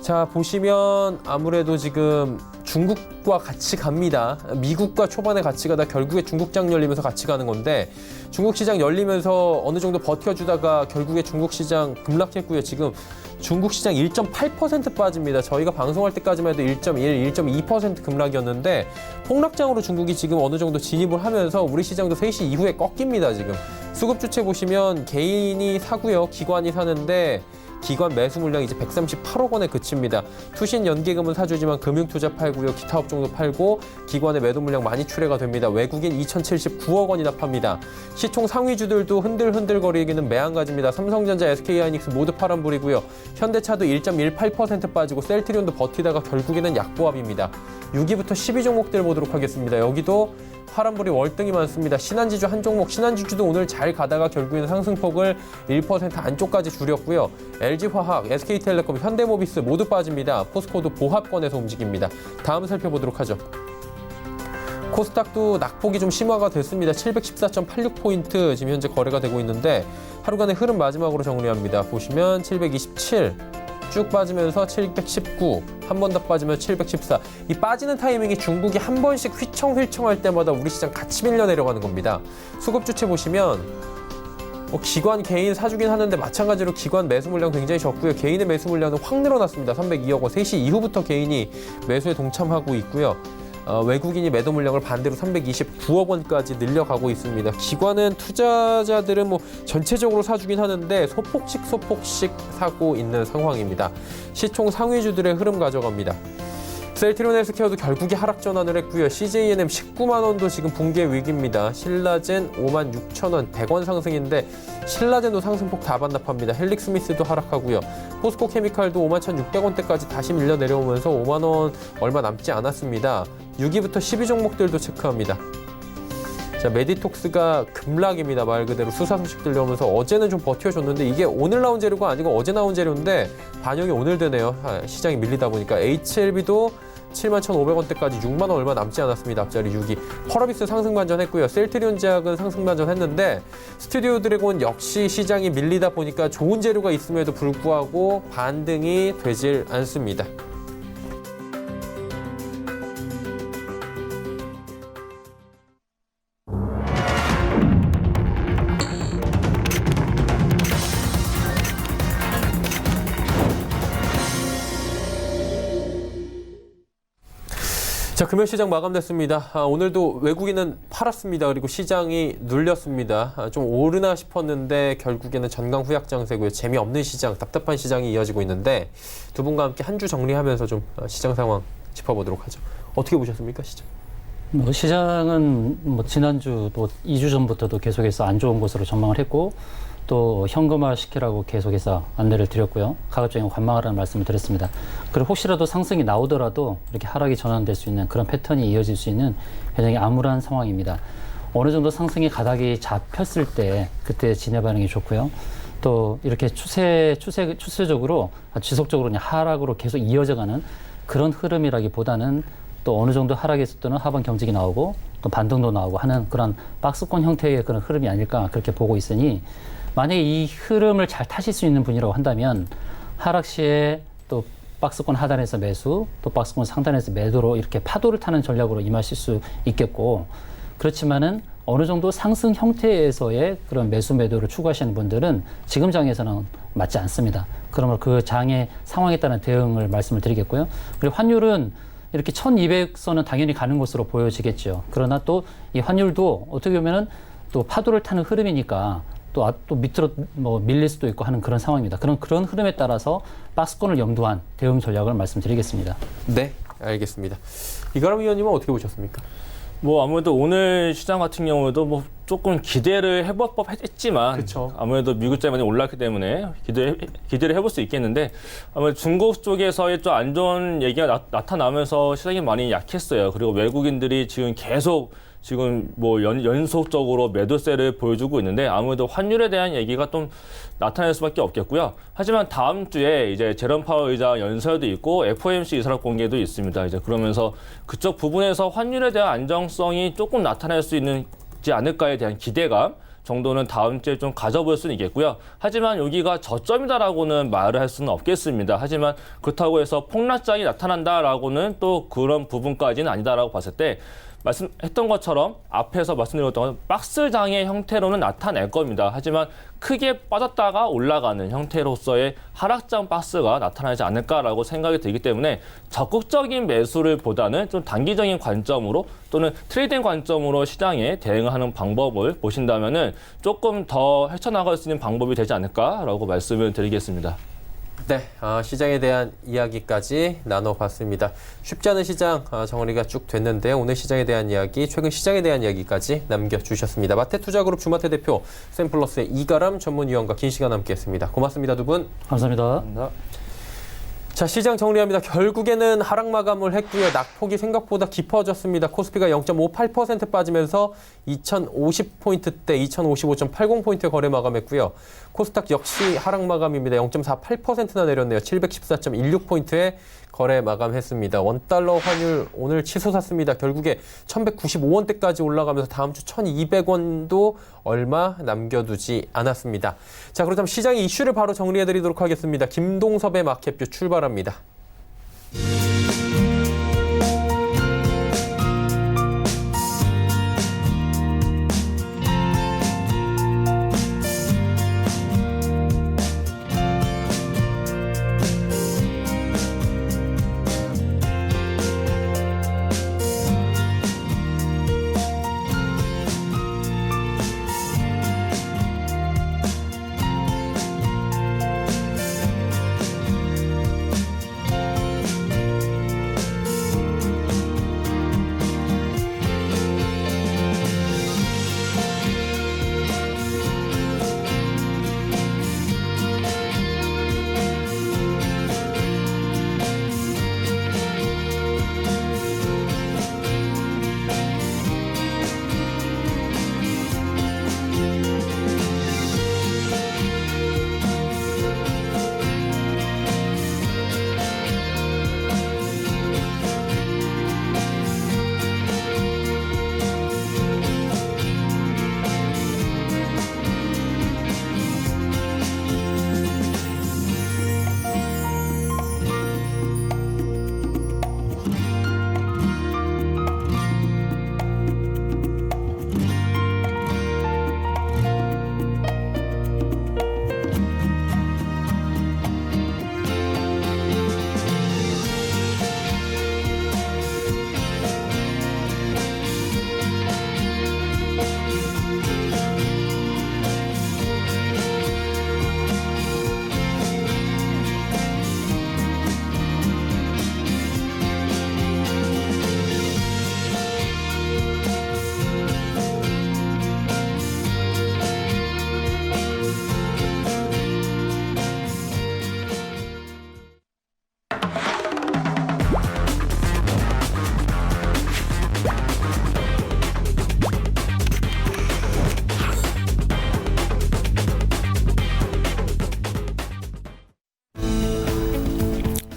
자, 보시면 아무래도 지금 중국과 같이 갑니다. 미국과 초반에 같이 가다 결국에 중국장 열리면서 같이 가는 건데 중국 시장 열리면서 어느 정도 버텨주다가 결국에 중국 시장 급락했고요. 지금 중국 시장 1.8% 빠집니다. 저희가 방송할 때까지만 해도 1.1, 1.2% 급락이었는데 폭락장으로 중국이 지금 어느 정도 진입을 하면서 우리 시장도 3시 이후에 꺾입니다. 지금 수급 주체 보시면 개인이 사고요. 기관이 사는데 기관 매수 물량이 이제 138억 원에 그칩니다. 투신 연계금은 사주지만 금융투자 팔고요. 기타 업종도 팔고 기관의 매도 물량 많이 출회가 됩니다. 외국인 2,079억 원이나 팝니다. 시총 상위주들도 흔들흔들거리기는 매한가지입니다. 삼성전자, SK하이닉스 모두 파란불이고요. 현대차도 1.18% 빠지고 셀트리온도 버티다가 결국에는 약보합입니다. 6위부터 10위 종목들 보도록 하겠습니다. 여기도 파란불이 월등히 많습니다. 신한지주 한 종목, 신한지주도 오늘 잘 가다가 결국에는 상승폭을 1% 안쪽까지 줄였고요. LG화학, SK텔레콤, 현대모비스 모두 빠집니다. 포스코도 보합권에서 움직입니다. 다음 살펴보도록 하죠. 코스닥도 낙폭이 좀 심화가 됐습니다. 714.86포인트 지금 현재 거래가 되고 있는데 하루간의 흐름 마지막으로 정리합니다. 보시면 727, 쭉 빠지면서 719, 한 번 더 빠지면 714. 이 빠지는 타이밍이 중국이 한 번씩 휘청휘청할 때마다 우리 시장 같이 밀려 내려가는 겁니다. 수급 주체 보시면 기관 개인 사주긴 하는데 마찬가지로 기관 매수 물량 굉장히 적고요. 개인의 매수 물량은 확 늘어났습니다. 302억 원. 3시 이후부터 개인이 매수에 동참하고 있고요. 외국인이 매도 물량을 반대로 329억 원까지 늘려가고 있습니다. 기관은 투자자들은 전체적으로 사주긴 하는데 소폭씩 사고 있는 상황입니다. 시총 상위주들의 흐름 가져갑니다. 셀트리온 헬스케어도 결국에 하락 전환을 했고요. CJNM 19만 원도 지금 붕괴 위기입니다. 신라젠 5만 6천 원, 100원 상승인데 신라젠도 상승폭 다 반납합니다. 헬릭스미스도 하락하고요. 포스코 케미칼도 5만 1,600원대까지 다시 밀려 내려오면서 5만 원 얼마 남지 않았습니다. 6위부터 10위 종목들도 체크합니다. 자, 메디톡스가 급락입니다. 말 그대로 수사 소식 들려오면서 어제는 좀 버텨줬는데 이게 오늘 나온 재료가 아니고 어제 나온 재료인데 반영이 오늘 되네요. 시장이 밀리다 보니까 HLB도 71,500원대까지 6만 원 얼마 남지 않았습니다. 앞자리 6위. 펄어비스 상승 반전했고요. 셀트리온 제약은 상승 반전했는데 스튜디오 드래곤 역시 시장이 밀리다 보니까 좋은 재료가 있음에도 불구하고 반등이 되질 않습니다. 자, 금요시장 마감됐습니다. 오늘도 외국인은 팔았습니다. 그리고 시장이 눌렸습니다. 좀 오르나 싶었는데 결국에는 전강 후약 장세고요. 재미없는 시장, 답답한 시장이 이어지고 있는데 두 분과 함께 한 주 정리하면서 좀 시장 상황 짚어보도록 하죠. 어떻게 보셨습니까, 시장? 시장은 지난주 또 2주 전부터도 계속해서 안 좋은 것으로 전망을 했고 또 현금화 시키라고 계속해서 안내를 드렸고요. 가급적이면 관망하라는 말씀을 드렸습니다. 그리고 혹시라도 상승이 나오더라도 이렇게 하락이 전환될 수 있는 그런 패턴이 이어질 수 있는 굉장히 암울한 상황입니다. 어느 정도 상승의 가닥이 잡혔을 때 그때 진해 반응이 좋고요. 또 이렇게 추세적으로 지속적으로 그냥 하락으로 계속 이어져가는 그런 흐름이라기보다는 또 어느 정도 하락했을 때는 하방 경직이 나오고 또 반등도 나오고 하는 그런 박스권 형태의 그런 흐름이 아닐까 그렇게 보고 있으니 만약에 이 흐름을 잘 타실 수 있는 분이라고 한다면 하락 시에 또 박스권 하단에서 매수, 또 박스권 상단에서 매도로 이렇게 파도를 타는 전략으로 임하실 수 있겠고 그렇지만은 어느 정도 상승 형태에서의 그런 매수 매도를 추구하시는 분들은 지금 장에서는 맞지 않습니다. 그러면 그 장의 상황에 따른 대응을 말씀을 드리겠고요. 그리고 환율은 이렇게 1200선은 당연히 가는 것으로 보여지겠죠. 그러나 또 이 환율도 어떻게 보면은 또 파도를 타는 흐름이니까 또 밑으로 밀릴 수도 있고 하는 그런 상황입니다. 그런 흐름에 따라서 박스권을 염두한 대응 전략을 말씀드리겠습니다. 네, 알겠습니다. 이가람 위원님은 어떻게 보셨습니까? 아무래도 오늘 시장 같은 경우에도 조금 기대를 해볼 법했지만 그쵸. 아무래도 미국債많이 올랐기 때문에 기대를 해볼 수 있겠는데 아무래도 중국 쪽에서의 좀 안 좋은 얘기가 나타나면서 시장이 많이 약했어요. 그리고 외국인들이 지금 계속 연속적으로 매도세를 보여주고 있는데 아무래도 환율에 대한 얘기가 좀 나타날 수밖에 없겠고요. 하지만 다음 주에 이제 제롬 파월 의장 연설도 있고 FOMC 이사락 공개도 있습니다. 이제 그러면서 그쪽 부분에서 환율에 대한 안정성이 조금 나타날 수 있지 않을까에 대한 기대감 정도는 다음 주에 좀 가져볼 수는 있겠고요. 하지만 여기가 저점이다라고는 말을 할 수는 없겠습니다. 하지만 그렇다고 해서 폭락장이 나타난다라고는 또 그런 부분까지는 아니다라고 봤을 때 말씀했던 것처럼 앞에서 말씀드렸던 박스장의 형태로는 나타낼 겁니다. 하지만 크게 빠졌다가 올라가는 형태로서의 하락장 박스가 나타나지 않을까라고 생각이 들기 때문에 적극적인 매수를 보다는 좀 단기적인 관점으로 또는 트레이딩 관점으로 시장에 대응하는 방법을 보신다면은 조금 더 헤쳐나갈 수 있는 방법이 되지 않을까라고 말씀을 드리겠습니다. 네, 시장에 대한 이야기까지 나눠봤습니다. 쉽지 않은 시장 정리가 쭉 됐는데요. 오늘 시장에 대한 이야기, 최근 시장에 대한 이야기까지 남겨주셨습니다. 마태투자그룹 주마태 대표, 샘플러스의 이가람 전문위원과 긴 시간 함께했습니다. 고맙습니다, 두 분. 감사합니다. 감사합니다. 자, 시장 정리합니다. 결국에는 하락 마감을 했고요. 낙폭이 생각보다 깊어졌습니다. 코스피가 0.58% 빠지면서 2050포인트대 2055.80포인트 거래 마감했고요. 코스닥 역시 하락 마감입니다. 0.48%나 내렸네요. 714.16포인트에 거래 마감했습니다. 원달러 환율 오늘 치솟았습니다. 결국에 1195원대까지 올라가면서 다음 주 1200원도 얼마 남겨두지 않았습니다. 자, 그렇다면 시장의 이슈를 바로 정리해드리도록 하겠습니다. 김동섭의 마켓뷰 출발합니다.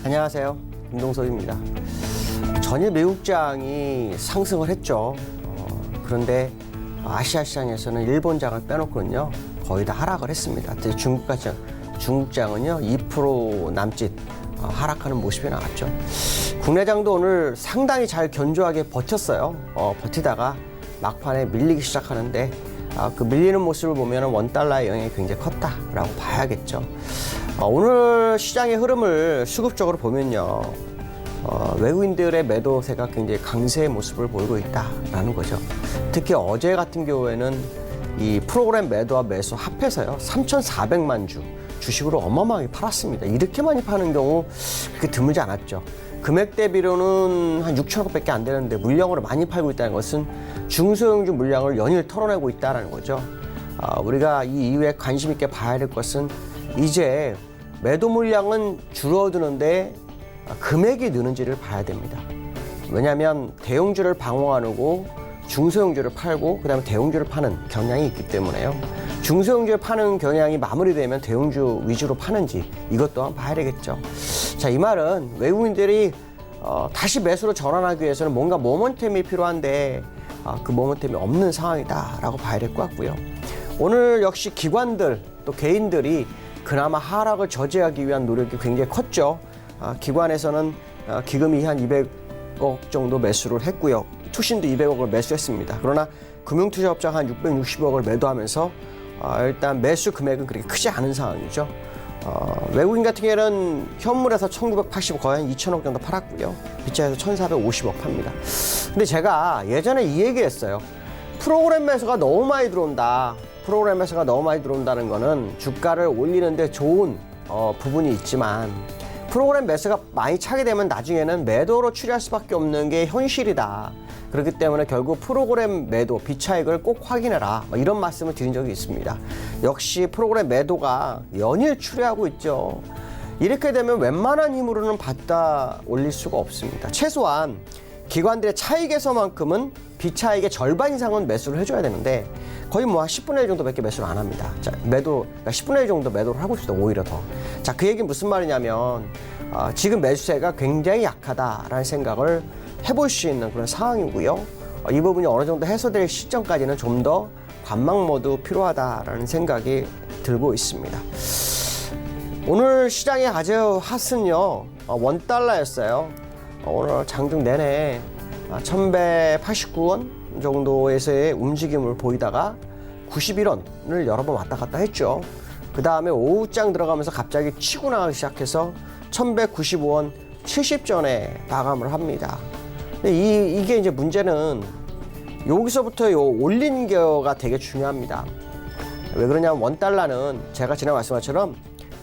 안녕하세요. 김동섭입니다. 전일 미국장이 상승을 했죠. 그런데 아시아 시장에서는 일본장을 빼놓고는요 거의 다 하락을 했습니다. 특히 중국장은요 2% 남짓 하락하는 모습이 나왔죠. 국내장도 오늘 상당히 잘 견조하게 버텼어요. 버티다가 막판에 밀리기 시작하는데 그 밀리는 모습을 보면 원달러의 영향이 굉장히 컸다라고 봐야겠죠. 오늘 시장의 흐름을 수급적으로 보면요. 외국인들의 매도세가 굉장히 강세의 모습을 보이고 있다라는 거죠. 특히 어제 같은 경우에는 이 프로그램 매도와 매수 합해서요. 3,400만 주 주식으로 어마어마하게 팔았습니다. 이렇게 많이 파는 경우 그렇게 드물지 않았죠. 금액 대비로는 한 6천억밖에 안 되는데 물량으로 많이 팔고 있다는 것은 중소형주 물량을 연일 털어내고 있다는 거죠. 우리가 이 이후에 관심 있게 봐야 될 것은 이제 매도 물량은 줄어드는데 금액이 느는지를 봐야 됩니다. 왜냐하면 대형주를 방어하고 중소형주를 팔고 그다음에 대형주를 파는 경향이 있기 때문에요. 중소형주를 파는 경향이 마무리되면 대형주 위주로 파는지 이것 또한 봐야 되겠죠. 자, 이 말은 외국인들이 다시 매수로 전환하기 위해서는 뭔가 모멘텀이 필요한데 그 모멘텀이 없는 상황이다라고 봐야 될 것 같고요. 오늘 역시 기관들 또 개인들이 그나마 하락을 저지하기 위한 노력이 굉장히 컸죠. 기관에서는 기금이 한 200억 정도 매수를 했고요. 투신도 200억을 매수했습니다. 그러나 금융투자업장 한 660억을 매도하면서 일단 매수 금액은 그렇게 크지 않은 상황이죠. 외국인 같은 경우에는 현물에서 1980억 거의 한 2천억 정도 팔았고요. 빗자에서 1450억 팝니다. 근데 제가 예전에 이 얘기했어요. 프로그램 매수가 너무 많이 들어온다. 프로그램 매수가 너무 많이 들어온다는 거는 주가를 올리는데 좋은 부분이 있지만 프로그램 매수가 많이 차게 되면 나중에는 매도로 추리할 수밖에 없는 게 현실이다. 그렇기 때문에 결국 프로그램 매도, 비차익을 꼭 확인해라. 이런 말씀을 드린 적이 있습니다. 역시 프로그램 매도가 연일 추리하고 있죠. 이렇게 되면 웬만한 힘으로는 받다 올릴 수가 없습니다. 최소한 기관들의 차익에서만큼은 비차익의 절반 이상은 매수를 해줘야 되는데 거의 뭐 한 10분의 1 정도밖에 매수를 안 합니다. 자, 그러니까 10분의 1 정도 매도를 하고 있습니다. 오히려 더. 자, 그 얘기는 무슨 말이냐면 지금 매수세가 굉장히 약하다라는 생각을 해볼 수 있는 그런 상황이고요. 이 부분이 어느 정도 해소될 시점까지는 좀 더 관망 모드 필요하다라는 생각이 들고 있습니다. 오늘 시장의 아주 핫은요, $1였어요. 오늘 장중 내내 1189원 정도에서의 움직임을 보이다가 91원을 여러 번 왔다 갔다 했죠. 그 다음에 오후장 들어가면서 갑자기 치고 나가기 시작해서 1195원 70전에 마감을 합니다. 근데 이게 이제 문제는 여기서부터 요 올린 거가 되게 중요합니다. 왜 그러냐면 $1는 제가 지난 말씀한 것처럼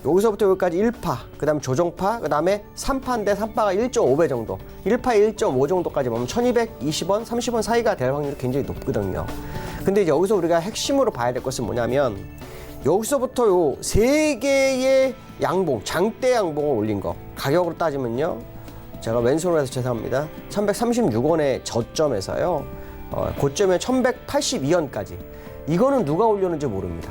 여기서부터 여기까지 1파, 그 다음에 조정파, 그 다음에 3파인데 3파가 1.5배 정도, 1파에 1.5 정도까지 보면 1220원, 30원 사이가 될 확률이 굉장히 높거든요. 근데 이제 여기서 우리가 핵심으로 봐야 될 것은 뭐냐면 여기서부터 요 세 개의 양봉, 장대 양봉을 올린 거 가격으로 따지면요, 제가 왼손으로 해서 죄송합니다. 1136원의 저점에서요, 고점에 1182원까지. 이거는 누가 올렸는지 모릅니다.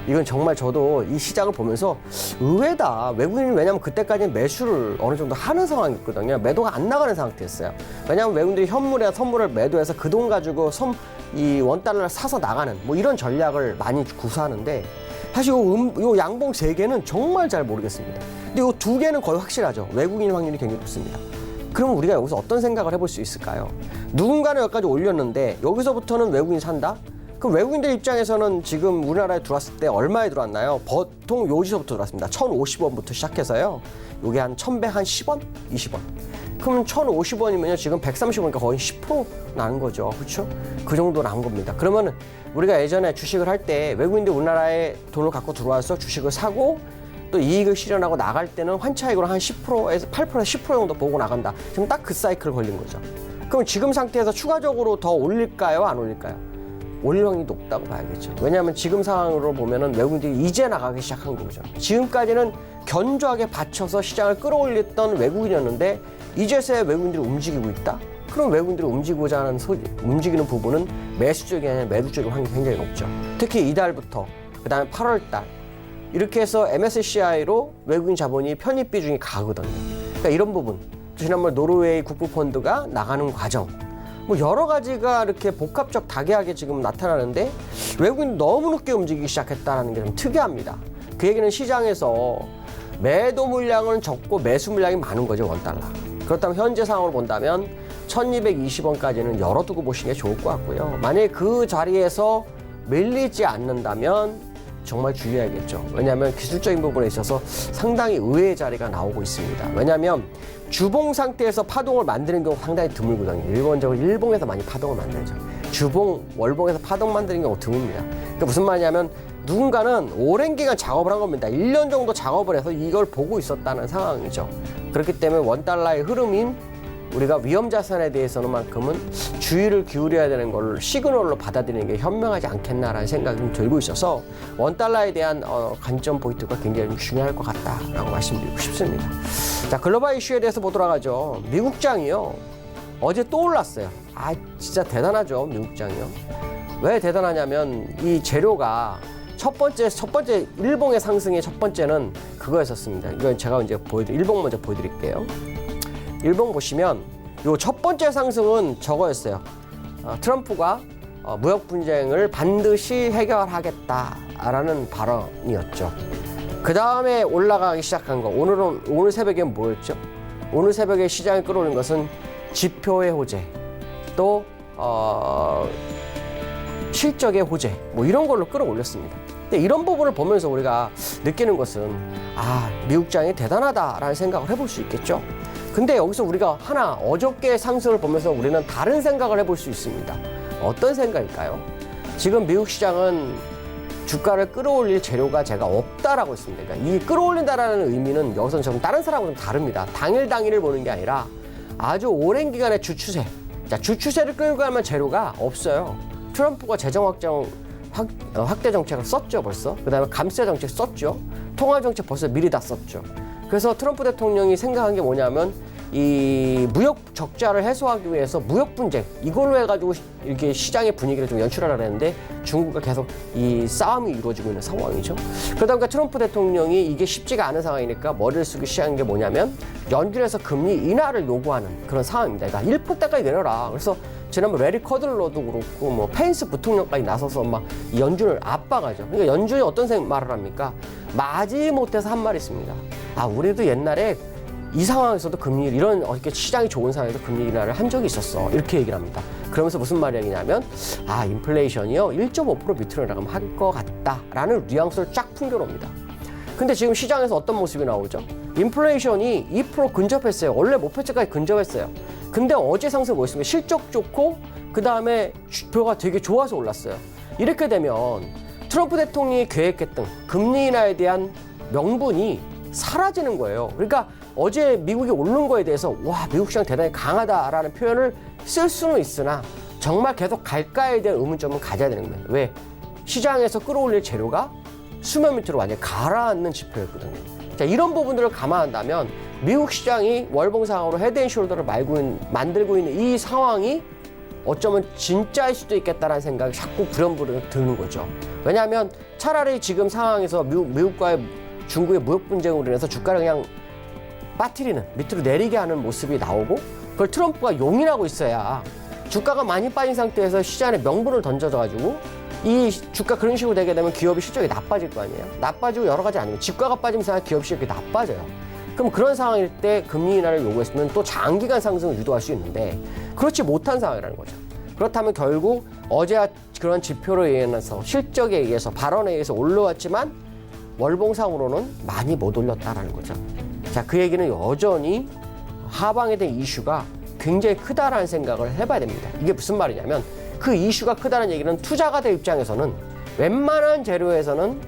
이건 정말 저도 이 시장을 보면서 의외다. 외국인이 왜냐면 그때까지는 매수를 어느 정도 하는 상황이었거든요. 매도가 안 나가는 상태였어요. 왜냐면 외국인들이 현물이나 선물을 매도해서 그 돈 가지고 이 $1를 사서 나가는 뭐 이런 전략을 많이 구사하는데, 사실 요 양봉 3개는 정말 잘 모르겠습니다. 근데 요 2개는 거의 확실하죠. 외국인 확률이 굉장히 높습니다. 그럼 우리가 여기서 어떤 생각을 해볼 수 있을까요? 누군가는 여기까지 올렸는데 여기서부터는 외국인이 산다? 그럼 외국인들 입장에서는 지금 우리나라에 들어왔을 때 얼마에 들어왔나요? 보통 여기서부터 들어왔습니다. 1,050원부터 시작해서요. 요게 한 1,110원? 20원. 그럼 1,050원이면요. 지금 130원이니까 거의 10% 나는 거죠. 그렇죠? 그 정도 난 겁니다. 그러면 우리가 예전에 주식을 할 때 외국인들 우리나라에 돈을 갖고 들어와서 주식을 사고 또 이익을 실현하고 나갈 때는 환차익으로 한 10%에서 8%에서 10% 정도 보고 나간다. 지금 딱 그 사이클 걸린 거죠. 그럼 지금 상태에서 추가적으로 더 올릴까요? 안 올릴까요? 올릴 확률이 높다고 봐야겠죠. 왜냐하면 지금 상황으로 보면은 외국인들이 이제 나가기 시작한 거죠. 지금까지는 견조하게 받쳐서 시장을 끌어올렸던 외국인이었는데 이제서야 외국인들이 움직이고 있다? 그럼 외국인들이 움직이고자 하는 움직이는 부분은 매수적이 아니라 매도적인 확률이 굉장히 높죠. 특히 이달부터 그 다음에 8월달 이렇게 해서 MSCI로 외국인 자본이 편입 비중이 가거든요. 그러니까 이런 부분, 지난번 노르웨이 국부펀드가 나가는 과정, 뭐 여러 가지가 이렇게 복합적 다계하게 지금 나타나는데 외국인이 너무 늦게 움직이기 시작했다는 게 좀 특이합니다. 그 얘기는 시장에서 매도 물량은 적고 매수 물량이 많은 거죠, $1. 그렇다면 현재 상황으로 본다면 1220원까지는 열어두고 보시는 게 좋을 것 같고요. 만약에 그 자리에서 밀리지 않는다면 정말 주의해야겠죠. 왜냐하면 기술적인 부분에 있어서 상당히 의외의 자리가 나오고 있습니다. 왜냐하면 주봉 상태에서 파동을 만드는 경우 상당히 드물거든요. 일본적으로 일봉에서 많이 파동을 만들죠. 주봉, 월봉에서 파동 만드는 경우 드뭅니다. 그러니까 무슨 말이냐면 누군가는 오랜 기간 작업을 한 겁니다. 1년 정도 작업을 해서 이걸 보고 있었다는 상황이죠. 그렇기 때문에 $1의 흐름인 우리가 위험 자산에 대해서는만큼은 주의를 기울여야 되는 걸 시그널로 받아들이는 게 현명하지 않겠나라는 생각이 좀 들고 있어서 $1에 대한 관점 포인트가 굉장히 좀 중요할 것 같다라고 말씀드리고 싶습니다. 자, 글로벌 이슈에 대해서 보도록 하죠. 미국장이요, 어제 또 올랐어요. 진짜 대단하죠, 미국장이요. 왜 대단하냐면 이 재료가 첫 번째 일봉의 상승의 첫 번째는 그거였었습니다. 이건 제가 이제 일봉 먼저 보여드릴게요. 일봉 보시면 요 첫 번째 상승은 저거였어요. 트럼프가 무역 분쟁을 반드시 해결하겠다라는 발언이었죠. 그 다음에 올라가기 시작한 거, 오늘 새벽에 뭐였죠? 오늘 새벽에 시장을 끌어올린 것은 지표의 호재, 또 실적의 호재, 뭐 이런 걸로 끌어올렸습니다. 근데 이런 부분을 보면서 우리가 느끼는 것은 미국장이 대단하다라는 생각을 해볼 수 있겠죠. 근데 여기서 우리가 어저께 상승을 보면서 우리는 다른 생각을 해볼 수 있습니다. 어떤 생각일까요? 지금 미국 시장은 주가를 끌어올릴 재료가 제가 없다라고 했습니다. 그러니까 이 끌어올린다라는 의미는 여기서는 좀 다른 사람하고는 좀 다릅니다. 당일을 보는 게 아니라 아주 오랜 기간의 주추세. 자, 주추세를 끌고 가면 재료가 없어요. 트럼프가 재정 확대 정책을 썼죠, 벌써. 그 다음에 감세 정책 썼죠. 통화 정책 벌써 미리 다 썼죠. 그래서 트럼프 대통령이 생각한 게 뭐냐면 이 무역 적자를 해소하기 위해서 무역 분쟁 이걸로 해가지고 이렇게 시장의 분위기를 좀 연출하려고 했는데 중국과 계속 이 싸움이 이루어지고 있는 상황이죠. 그러다 보니까 트럼프 대통령이 이게 쉽지가 않은 상황이니까 머리를 쓰기 시작한 게 뭐냐면 연준에서 금리 인하를 요구하는 그런 상황입니다. 그러니까 1%대까지 내려라. 그래서 지난번 레리 커들러도 그렇고 뭐 펜스 부통령까지 나서서 막 연준을 압박하죠. 그러니까 연준이 어떤 말을 합니까? 마지못해서 한 말이 있습니다. 아, 우리도 옛날에 이 상황에서도 금리 이런 어떻게 시장이 좋은 상황에서 금리 인하를 한 적이 있었어. 이렇게 얘기를 합니다. 그러면서 무슨 말이냐면 아, 인플레이션이요 1.5% 밑으로 내려가면 할 것 같다라는 뉘앙스를 쫙 풍겨놓습니다. 근데 지금 시장에서 어떤 모습이 나오죠? 인플레이션이 2% 근접했어요. 원래 목표치까지 근접했어요. 근데 어제 상승 뭐였습니까? 실적 좋고 그 다음에 주표가 되게 좋아서 올랐어요. 이렇게 되면 트럼프 대통령이 계획했던 금리 인하에 대한 명분이 사라지는 거예요. 그러니까 어제 미국이 오른 거에 대해서 와, 미국 시장 대단히 강하다라는 표현을 쓸 수는 있으나 정말 계속 갈까에 대한 의문점은 가져야 되는 거예요. 왜? 시장에서 끌어올릴 재료가 수면 밑으로 완전히 가라앉는 지표였거든요. 자, 이런 부분들을 감안한다면 미국 시장이 월봉상으로 헤드앤숄더를 만들고 있는 이 상황이 어쩌면 진짜일 수도 있겠다는 생각이 자꾸 불현불현 드는 거죠. 왜냐하면 차라리 지금 상황에서 미국과의 중국의 무역 분쟁으로 인해서 주가를 그냥 빠뜨리는, 밑으로 내리게 하는 모습이 나오고 그걸 트럼프가 용인하고 있어야 주가가 많이 빠진 상태에서 시장에 명분을 던져져가지고 이 주가 그런 식으로 되게 되면 기업이 실적이 나빠질 거 아니에요. 나빠지고 여러 가지 아니면 집가가 빠지면서 기업 실적이 나빠져요. 그럼 그런 상황일 때 금리 인하를 요구했으면 또 장기간 상승을 유도할 수 있는데 그렇지 못한 상황이라는 거죠. 그렇다면 결국 어제와 그런 지표로 인해서 실적에 의해서 발언에 의해서 올라왔지만 월봉상으로는 많이 못 올렸다라는 거죠. 자, 그 얘기는 여전히 하방에 대한 이슈가 굉장히 크다라는 생각을 해봐야 됩니다. 이게 무슨 말이냐면 그 이슈가 크다는 얘기는 투자가들 입장에서는 웬만한 재료에서는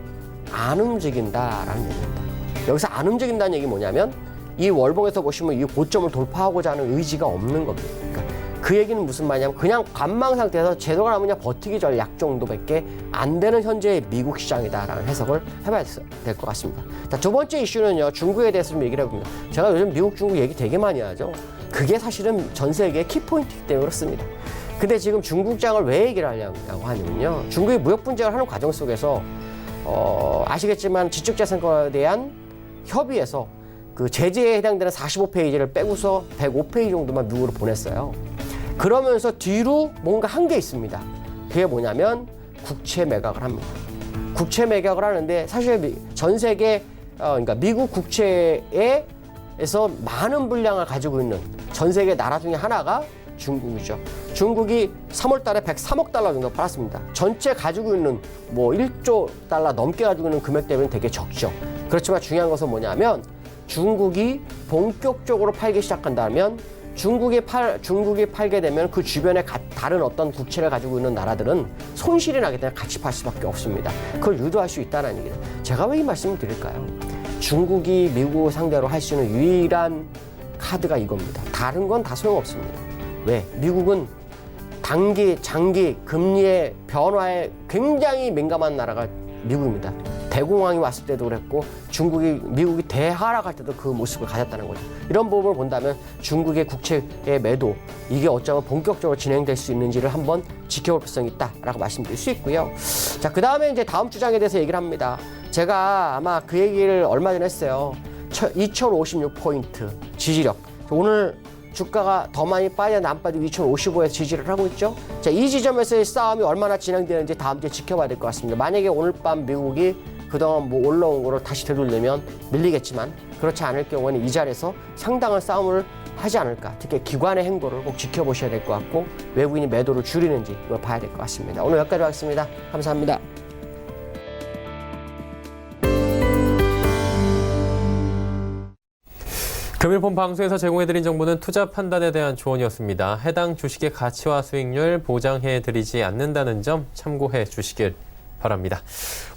안 움직인다라는 얘기입니다. 여기서 안 움직인다는 얘기 뭐냐면 이 월봉에서 보시면 이 고점을 돌파하고자 하는 의지가 없는 겁니다. 그러니까 그 얘기는 무슨 말이냐면 그냥 관망 상태에서 제도가 나오냐 버티기 전략 정도밖에 안 되는 현재의 미국 시장이다라는 해석을 해봐야 될 것 같습니다. 자, 두 번째 이슈는요, 중국에 대해서 좀 얘기를 해봅니다. 제가 요즘 미국, 중국 얘기 되게 많이 하죠. 그게 사실은 전 세계의 키포인트이기 때문에 그렇습니다. 근데 지금 중국장을 왜 얘기를 하냐고 하냐면요, 중국이 무역 분쟁을 하는 과정 속에서 아시겠지만 지적재산권에 대한 협의에서 그 제재에 해당되는 45페이지를 빼고서 105페이지 정도만 미국으로 보냈어요. 그러면서 뒤로 뭔가 한 게 있습니다. 그게 뭐냐면 국채 매각을 합니다. 국채 매각을 하는데 사실 전 세계 그러니까 미국 국채에서 많은 분량을 가지고 있는 전 세계 나라 중에 하나가 중국이죠. 중국이 3월 달에 103억 달러 정도 팔았습니다. 전체 가지고 있는 뭐 1조 달러 넘게 가지고 있는 금액 대비는 되게 적죠. 그렇지만 중요한 것은 뭐냐면 중국이 본격적으로 팔기 시작한다면 중국이 팔게 되면 그 주변에 다른 어떤 국채를 가지고 있는 나라들은 손실이 나기 때문에 같이 팔 수밖에 없습니다. 그걸 유도할 수 있다는 얘기예요. 제가 왜 이 말씀을 드릴까요? 중국이 미국을 상대로 할 수 있는 유일한 카드가 이겁니다. 다른 건 다 소용없습니다. 왜? 미국은 단기, 장기, 금리의 변화에 굉장히 민감한 나라가 미국입니다. 대공황이 왔을 때도 그랬고 미국이 대하락할 때도 그 모습을 가졌다는 거죠. 이런 부분을 본다면 중국의 국채의 매도 이게 어쩌면 본격적으로 진행될 수 있는지를 한번 지켜볼 필요성이 있다라고 말씀드릴 수 있고요. 자, 그 다음에 이제 다음 주장에 대해서 얘기를 합니다. 제가 아마 그 얘기를 얼마 전에 했어요. 2056포인트 지지력. 오늘 주가가 더 많이 빠지나 안 빠지고 2055에서 지지를 하고 있죠. 자, 이 지점에서의 싸움이 얼마나 진행되는지 다음 주에 지켜봐야 될 것 같습니다. 만약에 오늘 밤 미국이 그동안 뭐 올라온 거를 다시 되돌리면 밀리겠지만 그렇지 않을 경우에는 이 자리에서 상당한 싸움을 하지 않을까. 특히 기관의 행보를 꼭 지켜보셔야 될 것 같고 외국인이 매도를 줄이는지 이걸 봐야 될 것 같습니다. 오늘 여기까지 하겠습니다. 감사합니다. 금일폰 방송에서 제공해드린 정보는 투자 판단에 대한 조언이었습니다. 해당 주식의 가치와 수익률 보장해드리지 않는다는 점 참고해 주시길 바랍니다.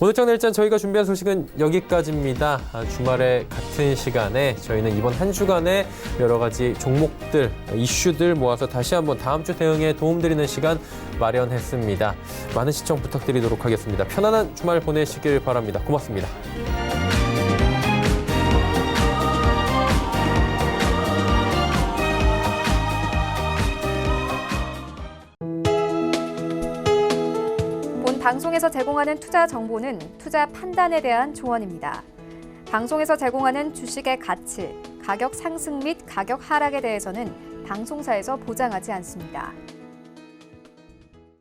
오늘 정일전 저희가 준비한 소식은 여기까지입니다. 주말에 같은 시간에 저희는 이번 한 주간의 여러 가지 종목들, 이슈들 모아서 다시 한번 다음 주 대응에 도움드리는 시간 마련했습니다. 많은 시청 부탁드리도록 하겠습니다. 편안한 주말 보내시길 바랍니다. 고맙습니다. 방송에서 제공하는 투자 정보는 투자 판단에 대한 조언입니다. 방송에서 제공하는 주식의 가치, 가격 상승 및 가격 하락에 대해서는 방송사에서 보장하지 않습니다.